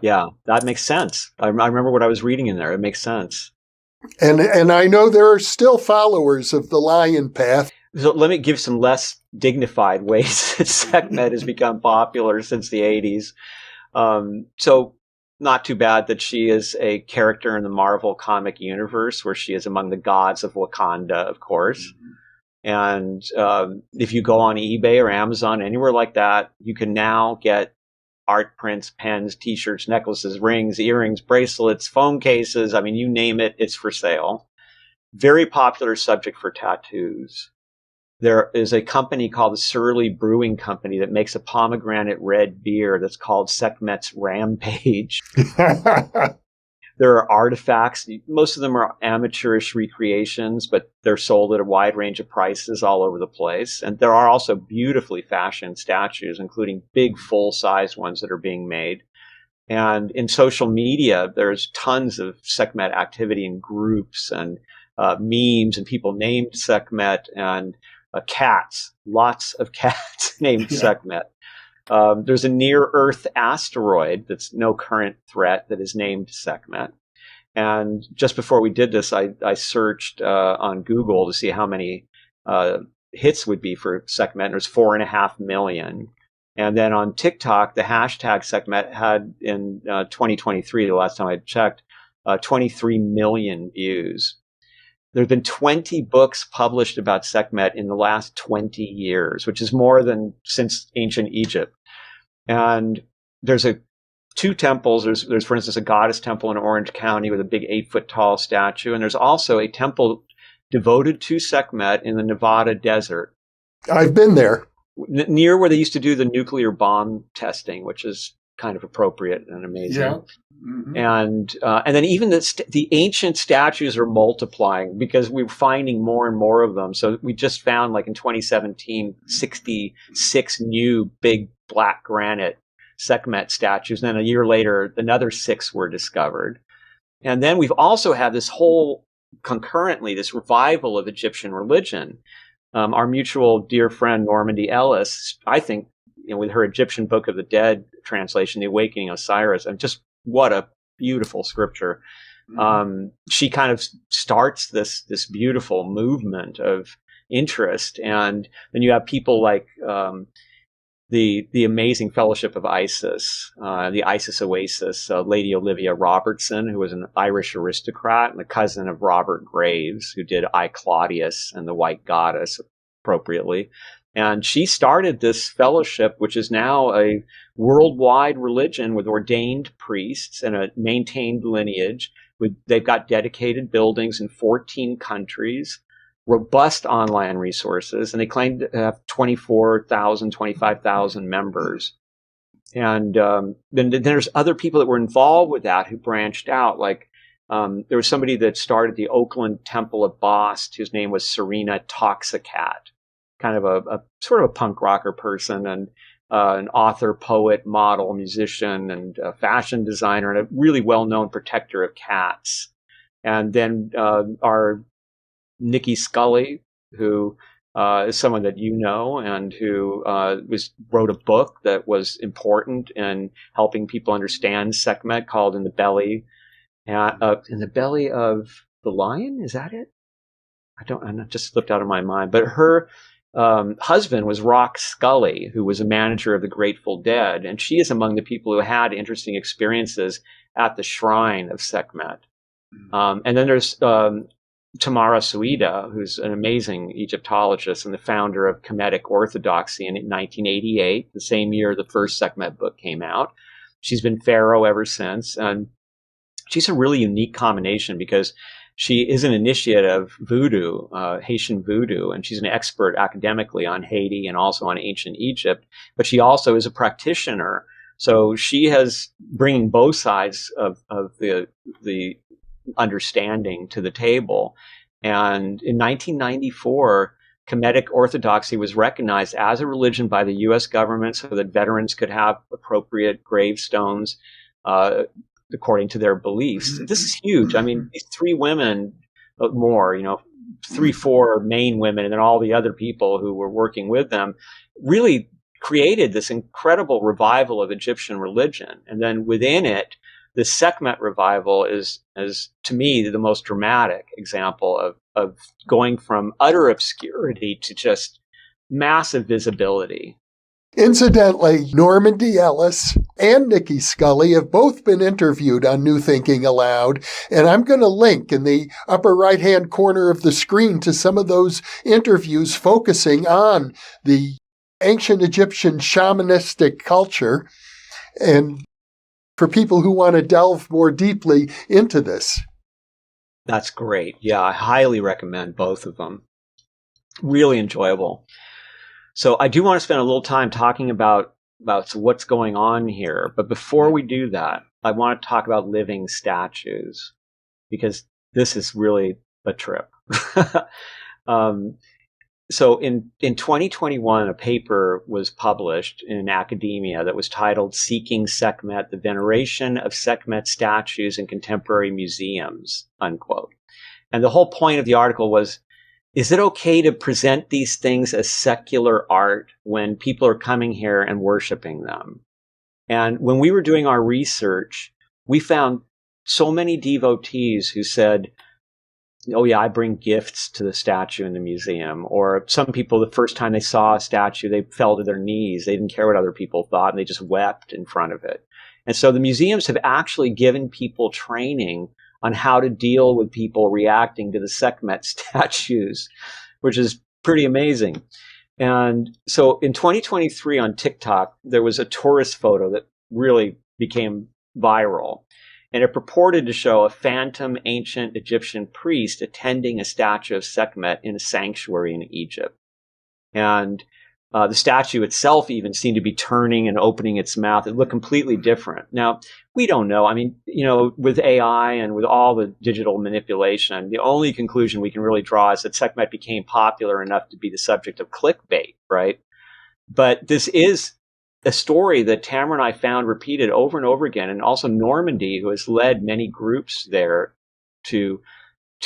Yeah, that makes sense. I remember what I was reading in there. It makes sense. And I know there are still followers of the Lion Path. So let me give some less dignified ways that Sekhmet has become popular since the 80s. So not too bad that she is a character in the Marvel comic universe, where she is among the gods of Wakanda, of course. Mm-hmm. And if you go on eBay or Amazon, anywhere like that, you can now get art prints, pens, t-shirts, necklaces, rings, earrings, bracelets, phone cases. I mean, you name it, it's for sale. Very popular subject for tattoos. There is a company called the Surly Brewing Company that makes a pomegranate red beer that's called Sekhmet's Rampage. There are artifacts. Most of them are amateurish recreations, but they're sold at a wide range of prices all over the place. And there are also beautifully fashioned statues, including big full-size ones that are being made. And in social media, there's tons of Sekhmet activity in groups and memes, and people named Sekhmet. And cats, lots of cats named Sekhmet. There's a near-Earth asteroid that's no current threat that is named Sekhmet. And just before we did this, I searched on Google to see how many hits would be for Sekhmet. And it was 4.5 million. And then on TikTok, the hashtag Sekhmet had in 2023, the last time I checked, 23 million views. There have been 20 books published about Sekhmet in the last 20 years, which is more than since ancient Egypt. And there's two temples. There's, for instance, a goddess temple in Orange County with a big 8-foot tall statue. And there's also a temple devoted to Sekhmet in the Nevada desert. I've been there. Near where they used to do the nuclear bomb testing, which is kind of appropriate and amazing. Yeah. Mm-hmm. And then even the ancient statues are multiplying because we're finding more and more of them. So we just found, like in 2017, 66 new big black granite Sekhmet statues. And then a year later, another 6 were discovered. And then we've also had this revival of Egyptian religion. Our mutual dear friend, Normandy Ellis, I think, with her Egyptian Book of the Dead translation, The Awakening of Osiris, and just what a beautiful scripture. Mm-hmm. She kind of starts this beautiful movement of interest. And then you have people like the amazing Fellowship of Isis, the Isis Oasis, Lady Olivia Robertson, who was an Irish aristocrat and the cousin of Robert Graves, who did I, Claudius and the White Goddess, appropriately. And she started this fellowship, which is now a worldwide religion with ordained priests and a maintained lineage. They've got dedicated buildings in 14 countries, robust online resources, and they claim to have 24,000, 25,000 members. And then there's other people that were involved with that who branched out. Like there was somebody that started the Oakland Temple of Bast, whose name was Serena Toxicat, kind of a sort of a punk rocker person, and an author, poet, model, musician, and a fashion designer, and a really well-known protector of cats. And then our Nikki Scully, who is someone that you know, and who wrote a book that was important in helping people understand Sekhmet, called "In the Belly of the Lion." Is that it? I just slipped out of my mind. But her husband was Rock Scully, who was a manager of the Grateful Dead, and she is among the people who had interesting experiences at the shrine of Sekhmet. And then there's Tamra Suida, who's an amazing Egyptologist and the founder of Kemetic Orthodoxy in 1988, the same year the first Sekhmet book came out. She's been pharaoh ever since, and she's a really unique combination because she is an initiate of voodoo, Haitian voodoo, and she's an expert academically on Haiti and also on ancient Egypt, but she also is a practitioner. So she has bringing both sides of the understanding to the table. And in 1994, Kemetic Orthodoxy was recognized as a religion by the U.S. government so that veterans could have appropriate gravestones according to their beliefs. This is huge. I mean, these 3 women, more, 3-4 main women, and then all the other people who were working with them, really created this incredible revival of Egyptian religion. And then within it, the Sekhmet revival is to me, the most dramatic example of going from utter obscurity to just massive visibility. Incidentally, Normandy Ellis and Nikki Scully have both been interviewed on New Thinking Aloud, and I'm going to link in the upper right-hand corner of the screen to some of those interviews focusing on the ancient Egyptian shamanistic culture, and for people who want to delve more deeply into this. That's great. Yeah, I highly recommend both of them. Really enjoyable. So I do want to spend a little time talking about what's going on here. But before we do that, I want to talk about living statues, because this is really a trip. So in 2021, a paper was published in academia that was titled "Seeking Sekhmet, the Veneration of Sekhmet Statues in Contemporary Museums," unquote. And the whole point of the article was is it okay to present these things as secular art when people are coming here and worshiping them? And when we were doing our research, we found so many devotees who said, oh yeah, I bring gifts to the statue in the museum. Or some people, the first time they saw a statue, they fell to their knees. They didn't care what other people thought, and they just wept in front of it. And so the museums have actually given people training on how to deal with people reacting to the Sekhmet statues, which is pretty amazing. And so in 2023 on TikTok, there was a tourist photo that really became viral. And it purported to show a phantom ancient Egyptian priest attending a statue of Sekhmet in a sanctuary in Egypt. And the statue itself even seemed to be turning and opening its mouth. It looked completely different. Now, we don't know. I mean, with AI and with all the digital manipulation, the only conclusion we can really draw is that Sekhmet became popular enough to be the subject of clickbait, right? But this is a story that Tamra and I found repeated over and over again. And also Normandy, who has led many groups there to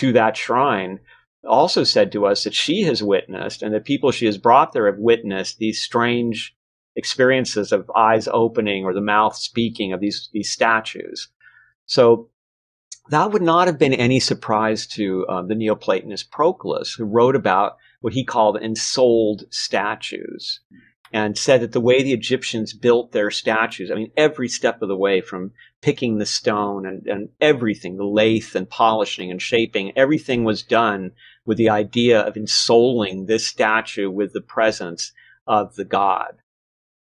that shrine, also said to us that she has witnessed, and the people she has brought there have witnessed, these strange experiences of eyes opening or the mouth speaking of these statues. So that would not have been any surprise to the Neoplatonist Proclus, who wrote about what he called ensouled statues, and said that the way the Egyptians built their statues, I mean, every step of the way, from picking the stone and everything, the lathe and polishing and shaping, everything was done with the idea of ensouling this statue with the presence of the god.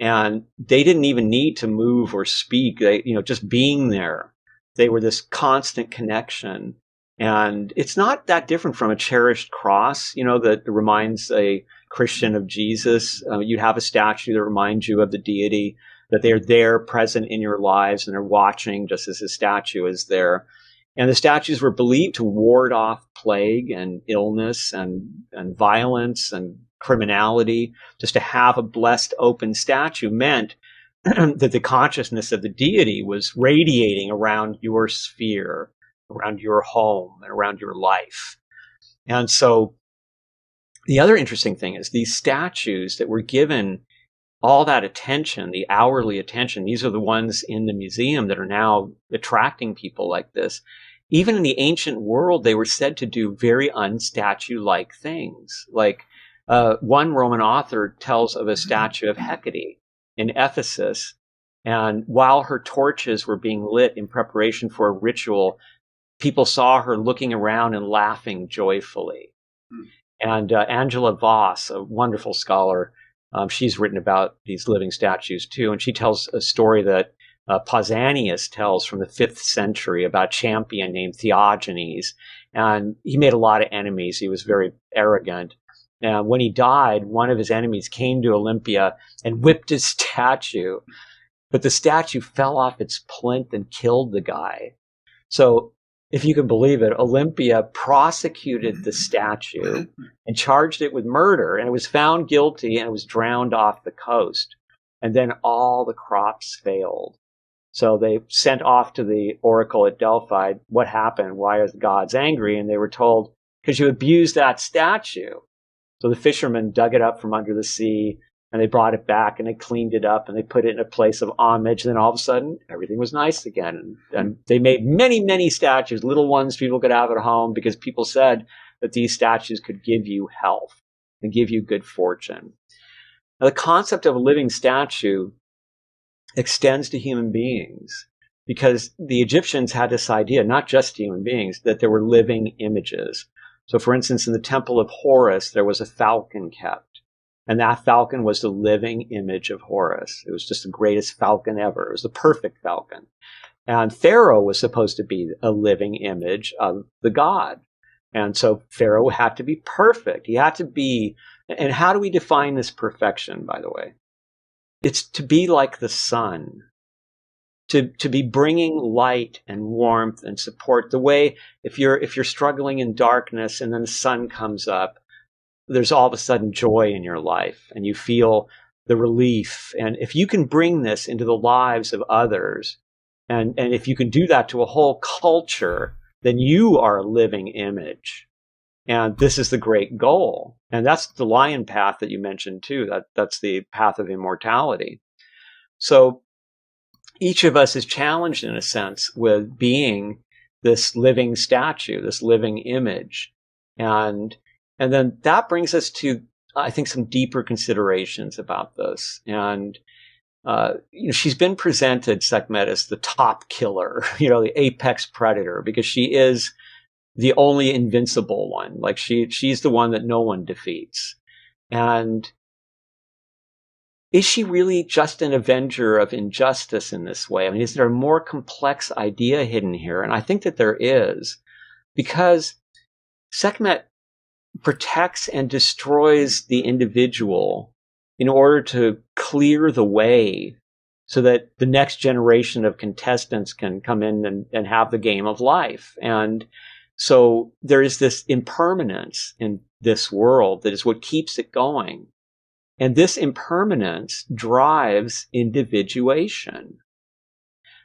And they didn't even need to move or speak. They, just being there, they were this constant connection. And it's not that different from a cherished cross, that reminds a Christian of Jesus. You have a statue that reminds you of the deity, that they're there present in your lives and they're watching just as the statue is there. And the statues were believed to ward off plague and illness and violence and criminality. Just to have a blessed open statue meant that the consciousness of the deity was radiating around your sphere, around your home, and around your life. And so the other interesting thing is these statues that were given all that attention, the hourly attention, these are the ones in the museum that are now attracting people like this. Even in the ancient world, they were said to do very unstatue-like things. Like one Roman author tells of a statue of Hecate in Ephesus, and while her torches were being lit in preparation for a ritual, people saw her looking around and laughing joyfully. And Angela Voss, a wonderful scholar, she's written about these living statues too, and she tells a story that Pausanias tells from the 5th century about a champion named Theogenes. And he made a lot of enemies. He was very arrogant. And when he died, one of his enemies came to Olympia and whipped his statue. But the statue fell off its plinth and killed the guy. So, if you can believe it, Olympia prosecuted the statue and charged it with murder. And it was found guilty and it was drowned off the coast. And then all the crops failed. So they sent off to the oracle at Delphi, what happened? Why are the gods angry? And they were told, because you abused that statue. So the fishermen dug it up from under the sea and they brought it back and they cleaned it up and they put it in a place of homage. And then all of a sudden, everything was nice again. And they made many, many statues, little ones people could have at home, because people said that these statues could give you health and give you good fortune. Now, the concept of a living statue extends to human beings, because the Egyptians had this idea, not just human beings, that there were living images. So, for instance, in the temple of Horus, there was a falcon kept. And that falcon was the living image of Horus. It was just the greatest falcon ever. It was the perfect falcon. And Pharaoh was supposed to be a living image of the god. And so Pharaoh had to be perfect. He had to be, and how do we define this perfection, by the way? It's to be like the sun, to be bringing light and warmth and support. The way if you're struggling in darkness and then the sun comes up, there's all of a sudden joy in your life and you feel the relief. And if you can bring this into the lives of others, and if you can do that to a whole culture, then you are a living image. And this is the great goal. And that's the lion path that you mentioned too. That's the path of immortality. So each of us is challenged in a sense with being this living statue, this living image. And then that brings us to, I think, some deeper considerations about this. And she's been presented, Sekhmet, as the top killer, the apex predator, because she is the only invincible one. Like she's the one that no one defeats. And is she really just an avenger of injustice in this way? I mean, is there a more complex idea hidden here? And I think that there is, because Sekhmet protects and destroys the individual in order to clear the way so that the next generation of contestants can come in and have the game of life. And so there is this impermanence in this world that is what keeps it going. And this impermanence drives individuation.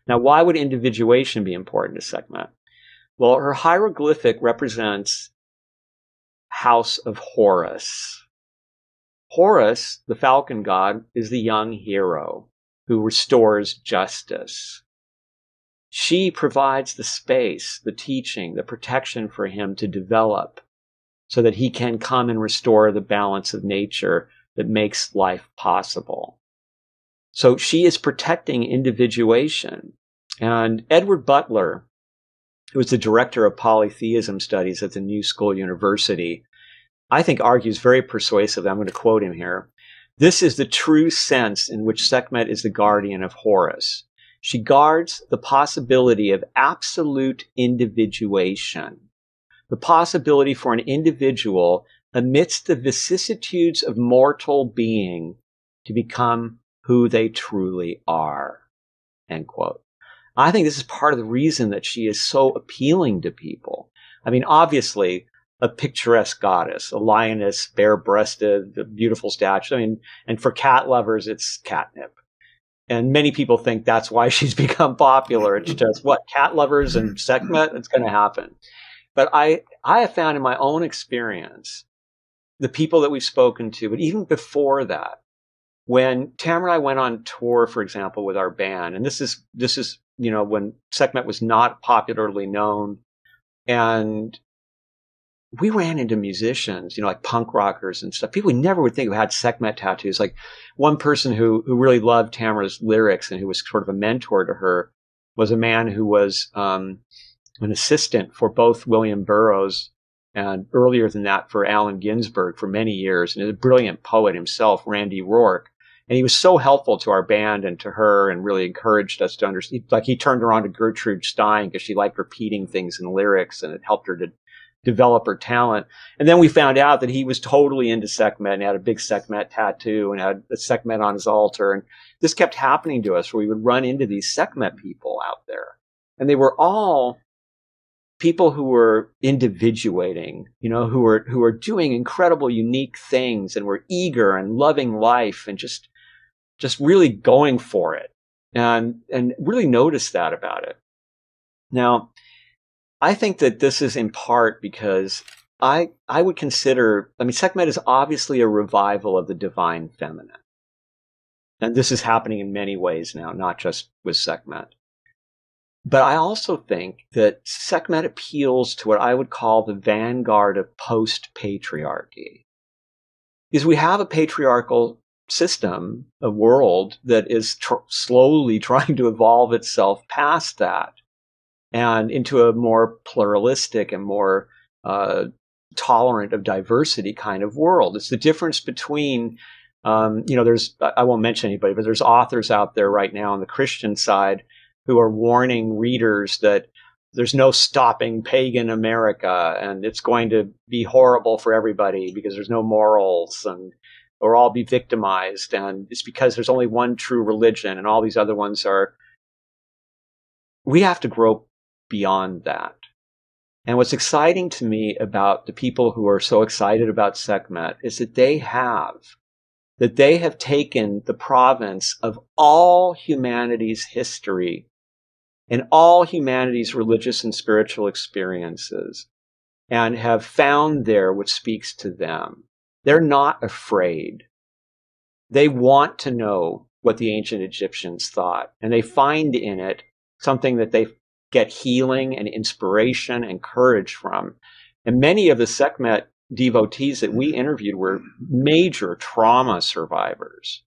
Now, why would individuation be important to Sekhmet? Well, her hieroglyphic represents House of Horus. Horus, the falcon god, is the young hero who restores justice. She provides the space, the teaching, the protection for him to develop so that he can come and restore the balance of nature that makes life possible. So she is protecting individuation. And Edward Butler, who is the director of polytheism studies at the New School University, I think argues very persuasively. I'm going to quote him here. This is the true sense in which Sekhmet is the guardian of Horus. She guards the possibility of absolute individuation, the possibility for an individual amidst the vicissitudes of mortal being to become who they truly are, end quote. I think this is part of the reason that she is so appealing to people. I mean, obviously, a picturesque goddess, a lioness, bare-breasted, a beautiful statue. I mean, and for cat lovers, it's catnip. And many people think that's why she's become popular. It's just, what, cat lovers and Sekhmet? It's going to happen. But I have found in my own experience, the people that we've spoken to, but even before that, when Tamra and I went on tour, for example, with our band, and this is when Sekhmet was not popularly known, and we ran into musicians, like punk rockers and stuff. People we never would think who had Sekhmet tattoos. Like one person who really loved Tamra's lyrics and who was sort of a mentor to her was a man who was an assistant for both William Burroughs and earlier than that for Allen Ginsberg for many years, and a brilliant poet himself, Randy Rourke. And he was so helpful to our band and to her and really encouraged us to understand. Like he turned her on to Gertrude Stein because she liked repeating things in lyrics and it helped her to develop her talent. And then we found out that he was totally into Sekhmet and had a big Sekhmet tattoo and had a Sekhmet on his altar. And this kept happening to us where we would run into these Sekhmet people out there. And they were all people who were individuating, who were doing incredible, unique things and were eager and loving life and just really going for it, and really noticed that about it. Now, I think that this is in part because I would consider, Sekhmet is obviously a revival of the divine feminine. And this is happening in many ways now, not just with Sekhmet. But I also think that Sekhmet appeals to what I would call the vanguard of post-patriarchy. Because we have a patriarchal system, a world that is slowly trying to evolve itself past that and into a more pluralistic and more tolerant of diversity kind of world. It's the difference between, there's, I won't mention anybody, but there's authors out there right now on the Christian side who are warning readers that there's no stopping pagan America and it's going to be horrible for everybody because there's no morals and or all be victimized. And it's because there's only one true religion and all these other ones are. We have to grow beyond that. And what's exciting to me about the people who are so excited about Sekhmet is that they have taken the province of all humanity's history and all humanity's religious and spiritual experiences, and have found there what speaks to them. They're not afraid. They want to know what the ancient Egyptians thought, and they find in it something that they get healing and inspiration and courage from. And many of the Sekhmet devotees that we interviewed were major trauma survivors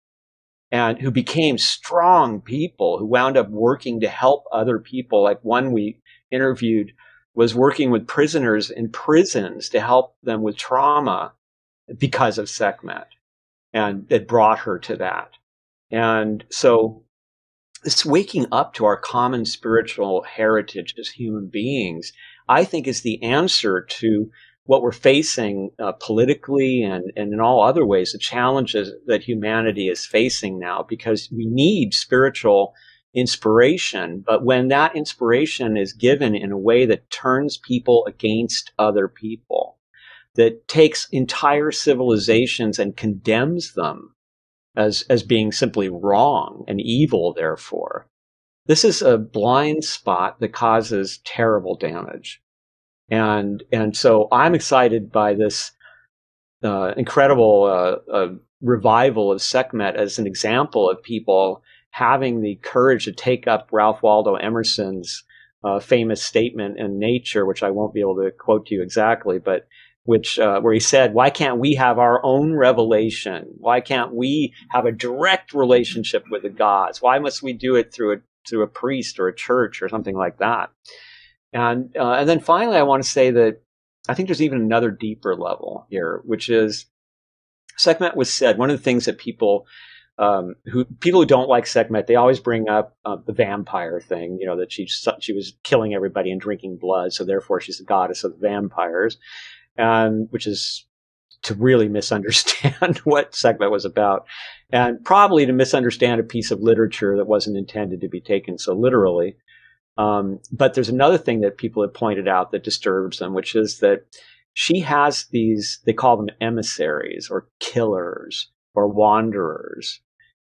and who became strong people who wound up working to help other people. Like one we interviewed was working with prisoners in prisons to help them with trauma because of Sekhmet. And it brought her to that. And so this waking up to our common spiritual heritage as human beings, I think, is the answer to what we're facing politically and in all other ways, the challenges that humanity is facing now, because we need spiritual inspiration. But when that inspiration is given in a way that turns people against other people, that takes entire civilizations and condemns them as being simply wrong and evil, therefore, this is a blind spot that causes terrible damage. And so I'm excited by this incredible revival of Sekhmet as an example of people having the courage to take up Ralph Waldo Emerson's famous statement in Nature, which I won't be able to quote to you exactly, but which where he said, "Why can't we have our own revelation? Why can't we have a direct relationship with the gods? Why must we do it through a priest or a church or something like that?" And then finally, I want to say that I think there's even another deeper level here, which is Sekhmet was said. One of the things that people who don't like Sekhmet, they always bring up the vampire thing. You know, that she was killing everybody and drinking blood, so therefore she's the goddess of vampires, and which is to really misunderstand what Sekhmet was about, and probably to misunderstand a piece of literature that wasn't intended to be taken so literally. But there's another thing that people have pointed out that disturbs them, which is that she has these, they call them emissaries or killers or wanderers.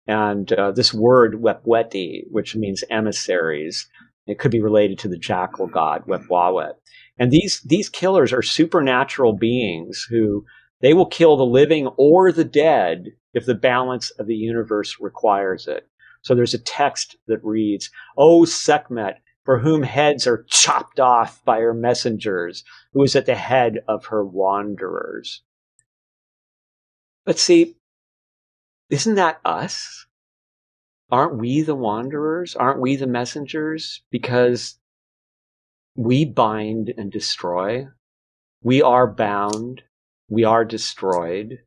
And this word, wepweti, which means emissaries, it could be related to the jackal god, Wepwawet. And these killers are supernatural beings who they will kill the living or the dead if the balance of the universe requires it. So there's a text that reads, "O Sekhmet, for whom heads are chopped off by her messengers, who is at the head of her wanderers." But see, isn't that us? Aren't we the wanderers? Aren't we the messengers? Because we bind and destroy. We are bound. We are destroyed.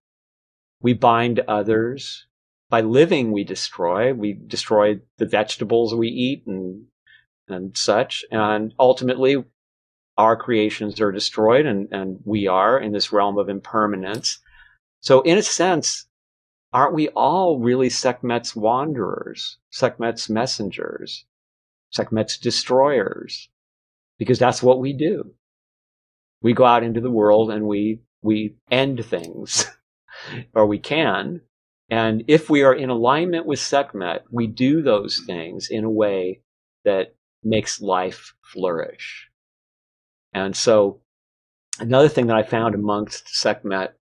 We bind others. By living, we destroy. We destroy the vegetables we eat and such. And ultimately, our creations are destroyed, and we are in this realm of impermanence. So in a sense, aren't we all really Sekhmet's wanderers, Sekhmet's messengers, Sekhmet's destroyers? Because that's what we do. We go out into the world and we end things, or we can. And if we are in alignment with Sekhmet, we do those things in a way that makes life flourish. And so another thing that I found amongst Sekhmet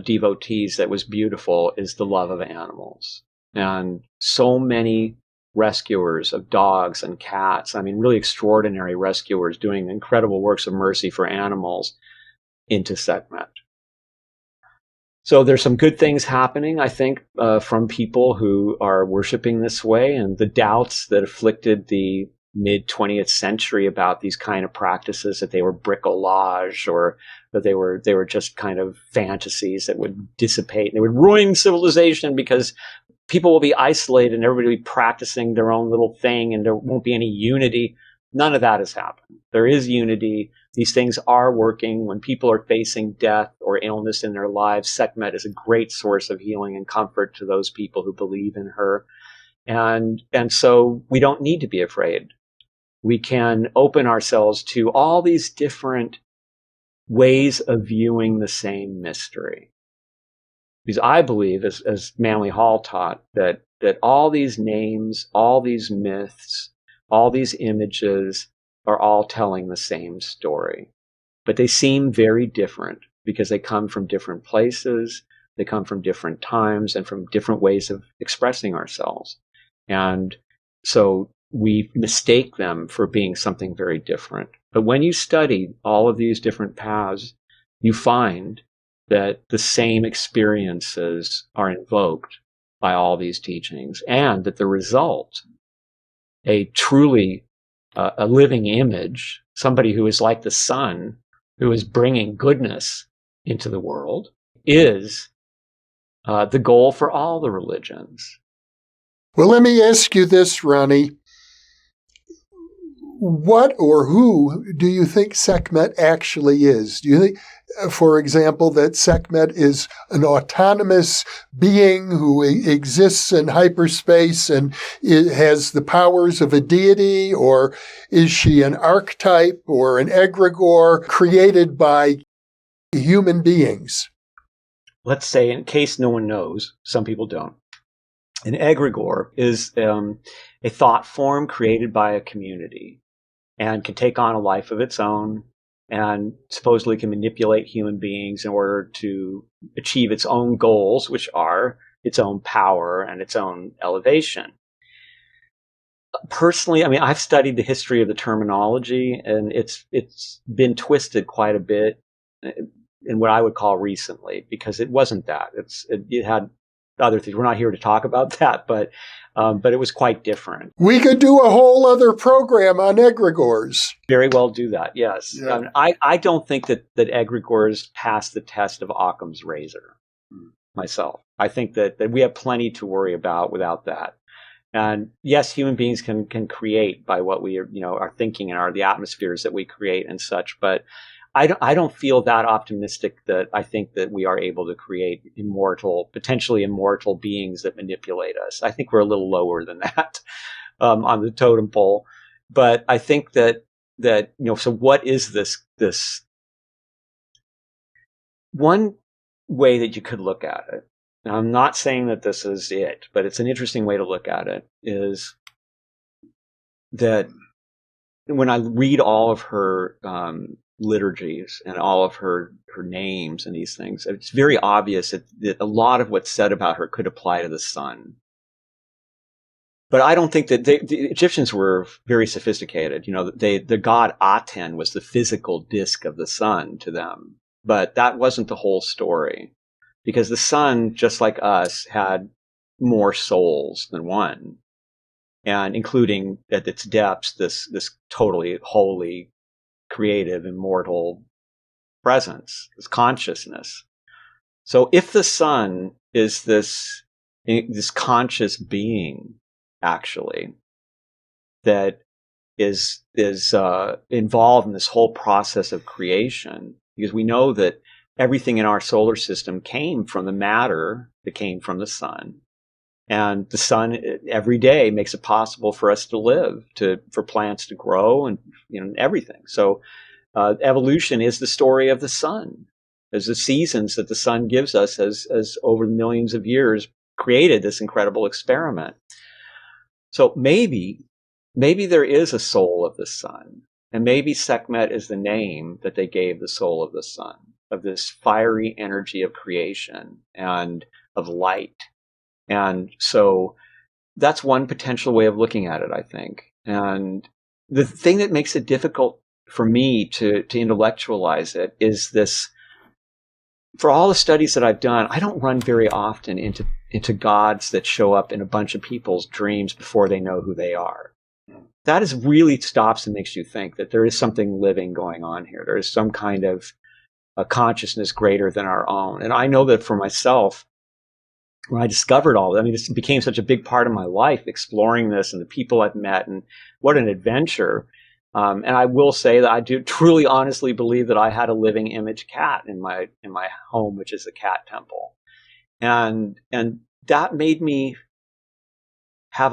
devotees that was beautiful is the love of animals. And so many rescuers of dogs and cats, I mean, really extraordinary rescuers doing incredible works of mercy for animals into Sekhmet. So there's some good things happening, I think, from people who are worshiping this way, and the doubts that afflicted the mid-20th century about these kind of practices, that they were bricolage or that they were just kind of fantasies that would dissipate. They would ruin civilization because people will be isolated and everybody will be practicing their own little thing and there won't be any unity. None of that has happened. There is unity. These things are working. When people are facing death or illness in their lives, Sekhmet is a great source of healing and comfort to those people who believe in her. And so we don't need to be afraid. We can open ourselves to all these different ways of viewing the same mystery. Because I believe, as Manly Hall taught, that all these names, all these myths, all these images are all telling the same story. but they seem very different because they come from different places, they come from different times, and from different ways of expressing ourselves. And so we mistake them for being something very different. But when you study all of these different paths, you find that the same experiences are invoked by all these teachings, and that the result, a truly a living image, somebody who is like the sun, who is bringing goodness into the world, is the goal for all the religions. Well, let me ask you this, Ronnie. What or who do you think Sekhmet actually is? Do you think, for example, that Sekhmet is an autonomous being who exists in hyperspace and has the powers of a deity? Or is she an archetype or an egregore created by human beings? Let's say, in case no one knows, some people don't, an egregore is a thought form created by a community and can take on a life of its own, and supposedly can manipulate human beings in order to achieve its own goals, which are its own power and its own elevation. Personally, I mean, I've studied the history of the terminology, and it's been twisted quite a bit in what I would call recently, because it wasn't that. It had other things. We're not here to talk about that, but it was quite different. We could do a whole other program on egregores. Very well do that, yes. Yeah. I don't think that egregores pass the test of Occam's razor, myself. I think that we have plenty to worry about without that. And yes, human beings can create by what we are thinking and the atmospheres that we create and such, but I don't feel that optimistic that I think that we are able to create potentially immortal beings that manipulate us. I think we're a little lower than that on the totem pole. But I think that so what is this? One way that you could look at it, and I'm not saying that this is it, but it's an interesting way to look at it, is that when I read all of her liturgies and all of her names and these things, it's very obvious that a lot of what's said about her could apply to the sun. But I don't think that the Egyptians were very sophisticated. The god Aten was the physical disk of the sun to them, but that wasn't the whole story, because the sun, just like us, had more souls than one, and including at its depths this totally holy, creative, immortal presence, this consciousness. So if the sun is this conscious being, actually, that is involved in this whole process of creation, because we know that everything in our solar system came from the matter that came from the sun. And the sun every day makes it possible for us to live, for plants to grow, and everything. So evolution is the story of the sun, as the seasons that the sun gives us, as over millions of years created this incredible experiment. So maybe there is a soul of the sun, and maybe Sekhmet is the name that they gave the soul of the sun, of this fiery energy of creation and of light. And so that's one potential way of looking at it, I think. And the thing that makes it difficult for me to intellectualize it is this: for all the studies that I've done, I don't run very often into gods that show up in a bunch of people's dreams before they know who they are. That is really stops and makes you think that there is something living going on here. There is some kind of a consciousness greater than our own. And I know that for myself, when I discovered all that, this became such a big part of my life, exploring this and the people I've met, and what an adventure. And I will say that I do truly, honestly believe that I had a living image cat in my home, which is a cat temple. And that made me have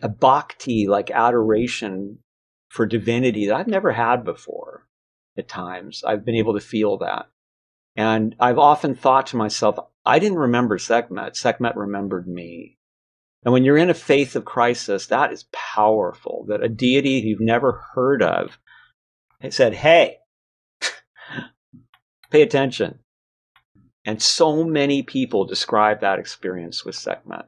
a bhakti, like adoration for divinity, that I've never had before. At times, I've been able to feel that. And I've often thought to myself, I didn't remember Sekhmet. Sekhmet remembered me. And when you're in a faith of crisis, that is powerful, that a deity you've never heard of said, hey, Pay attention. And so many people describe that experience with Sekhmet.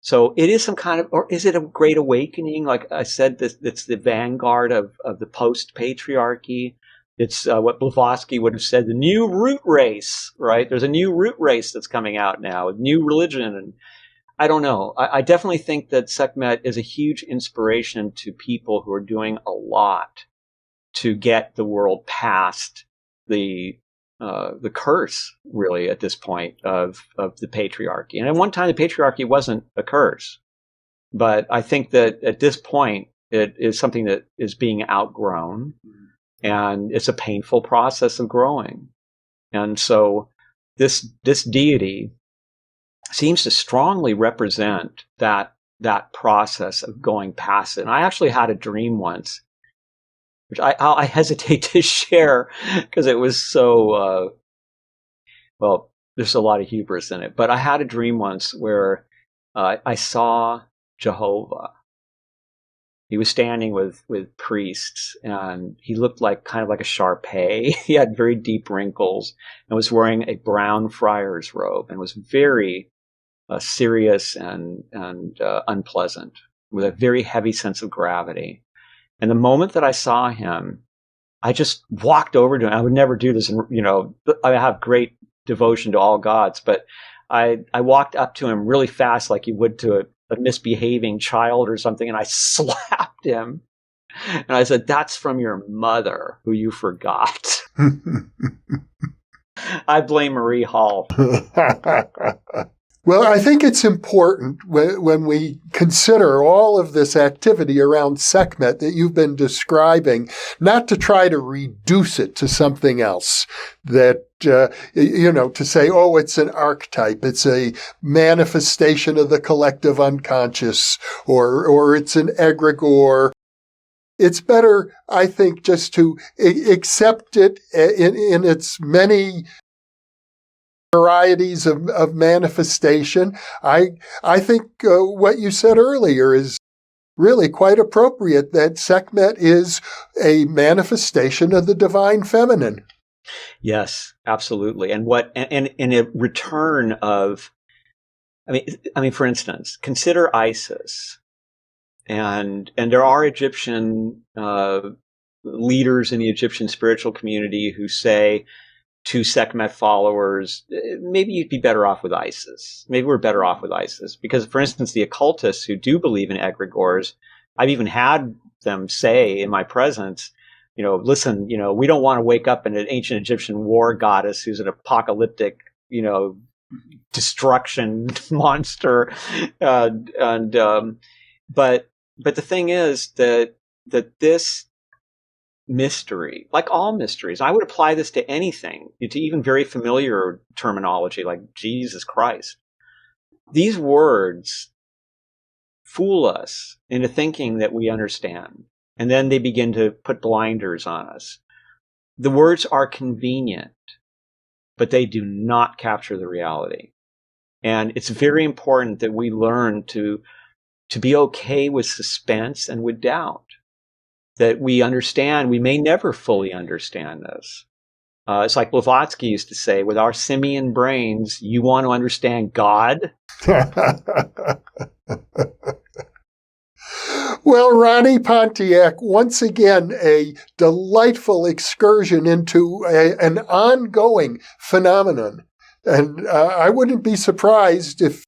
So it is some kind of, or is it a great awakening? Like I said, it's the vanguard of the post-patriarchy. It's what Blavatsky would have said, the new root race, right? There's a new root race that's coming out now, a new religion. And I don't know. I definitely think that Sekhmet is a huge inspiration to people who are doing a lot to get the world past the curse, really, at this point of the patriarchy. And at one time, the patriarchy wasn't a curse. But I think that at this point, it is something that is being outgrown. And it's a painful process of growing. And so this deity seems to strongly represent that process of going past it. And I actually had a dream once, which I hesitate to share because it was so, well, there's a lot of hubris in it. But I had a dream once where I saw Jehovah. He was standing with priests, and he looked like kind of like a Sharpei. He had very deep wrinkles and was wearing a brown friar's robe and was very serious and unpleasant, with a very heavy sense of gravity. And the moment that I saw him, I just walked over to him. I would never do this, and I have great devotion to all gods, but I walked up to him really fast, like you would to a misbehaving child or something, and I slapped him. And I said, "That's from your mother, who you forgot." I blame Marie Hall. Well, I think it's important when we consider all of this activity around Sekhmet that you've been describing, not to try to reduce it to something else, that, to say, oh, it's an archetype, it's a manifestation of the collective unconscious, or it's an egregore. It's better, I think, just to accept it in its many varieties of manifestation. I think what you said earlier is really quite appropriate, that Sekhmet is a manifestation of the divine feminine. Yes, absolutely. And in a return of, I mean, for instance, consider Isis, and there are Egyptian leaders in the Egyptian spiritual community who say to Sekhmet followers, maybe you'd be better off with Isis. Maybe we're better off with Isis. Because, for instance, the occultists who do believe in egregores, I've even had them say in my presence, listen, we don't want to wake up in an ancient Egyptian war goddess who's an apocalyptic, destruction monster. But the thing is that this mystery, like all mysteries, I would apply this to anything, to even very familiar terminology like Jesus Christ. These words fool us into thinking that we understand, and then they begin to put blinders on us. The words are convenient, but they do not capture the reality. And it's very important that we learn to be okay with suspense and with doubt. That we understand, we may never fully understand this. It's like Blavatsky used to say, with our simian brains, you want to understand God? Well, Ronnie Pontiac, once again, a delightful excursion into an ongoing phenomenon. And I wouldn't be surprised if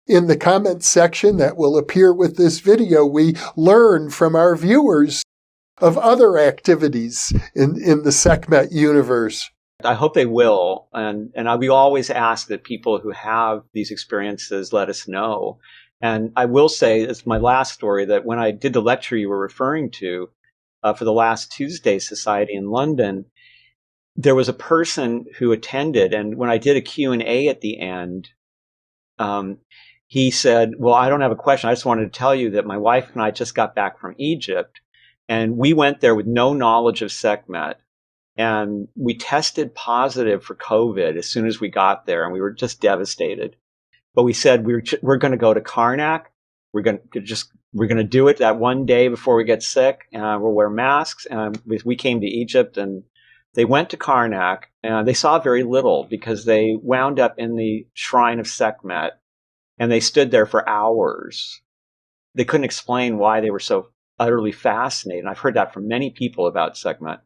in the comments section that will appear with this video, we learn from our viewers of other activities in the Sekhmet universe. I hope they will. And we always ask that people who have these experiences let us know. And I will say, it's my last story, that when I did the lecture you were referring to for the last Tuesday Society in London, there was a person who attended. And when I did a Q&A at the end, he said, well, I don't have a question. I just wanted to tell you that my wife and I just got back from Egypt. And we went there with no knowledge of Sekhmet, and we tested positive for COVID as soon as we got there, and we were just devastated. But we said we're going to go to Karnak. We're going to do it that one day before we get sick, and we'll wear masks. And we came to Egypt, and they went to Karnak, And they saw very little because they wound up in the shrine of Sekhmet and they stood there for hours. They couldn't explain why they were so utterly fascinated. I've heard that from many people about Sekhmet.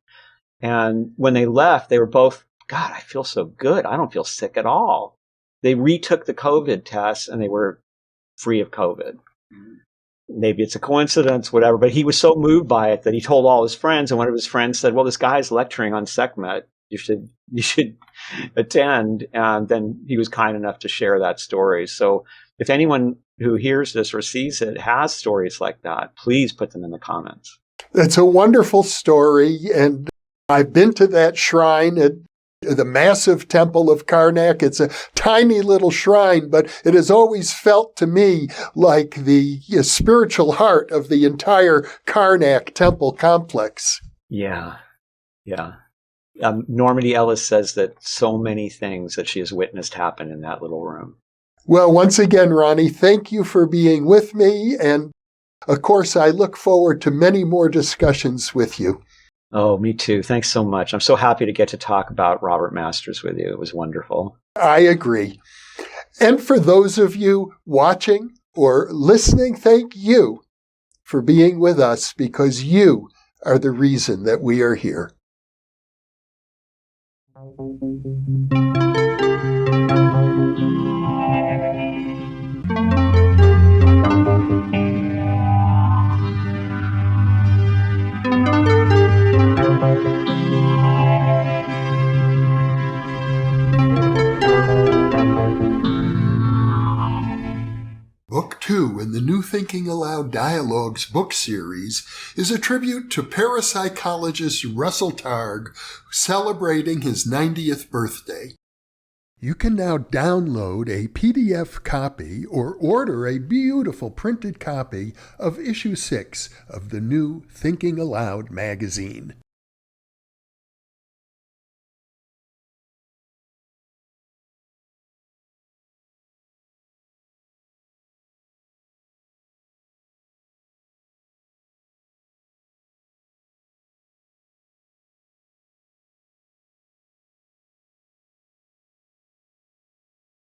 And when they left, they were both, God, I feel so good. I don't feel sick at all. They retook the COVID tests and they were free of COVID. Maybe it's a coincidence, whatever, but he was so moved by it that he told all his friends, and one of his friends said, well, this guy's lecturing on Sekhmet. You should attend. And then he was kind enough to share that story. So if anyone who hears this or sees it has stories like that, please put them in the comments. That's a wonderful story. And I've been to that shrine at the massive temple of Karnak. It's a tiny little shrine, but it has always felt to me like the spiritual heart of the entire Karnak temple complex. Yeah. Normandy Ellis says that so many things that she has witnessed happen in that little room. Well, once again, Ronnie, thank you for being with me. And of course, I look forward to many more discussions with you. Oh, me too. Thanks so much. I'm so happy to get to talk about Robert Masters with you. It was wonderful. I agree. And for those of you watching or listening, thank you for being with us, because you are the reason that we are here. Book 2 in the New Thinking Aloud Dialogues book series is a tribute to parapsychologist Russell Targ, celebrating his 90th birthday. You can now download a PDF copy or order a beautiful printed copy of issue 6 of the New Thinking Aloud magazine.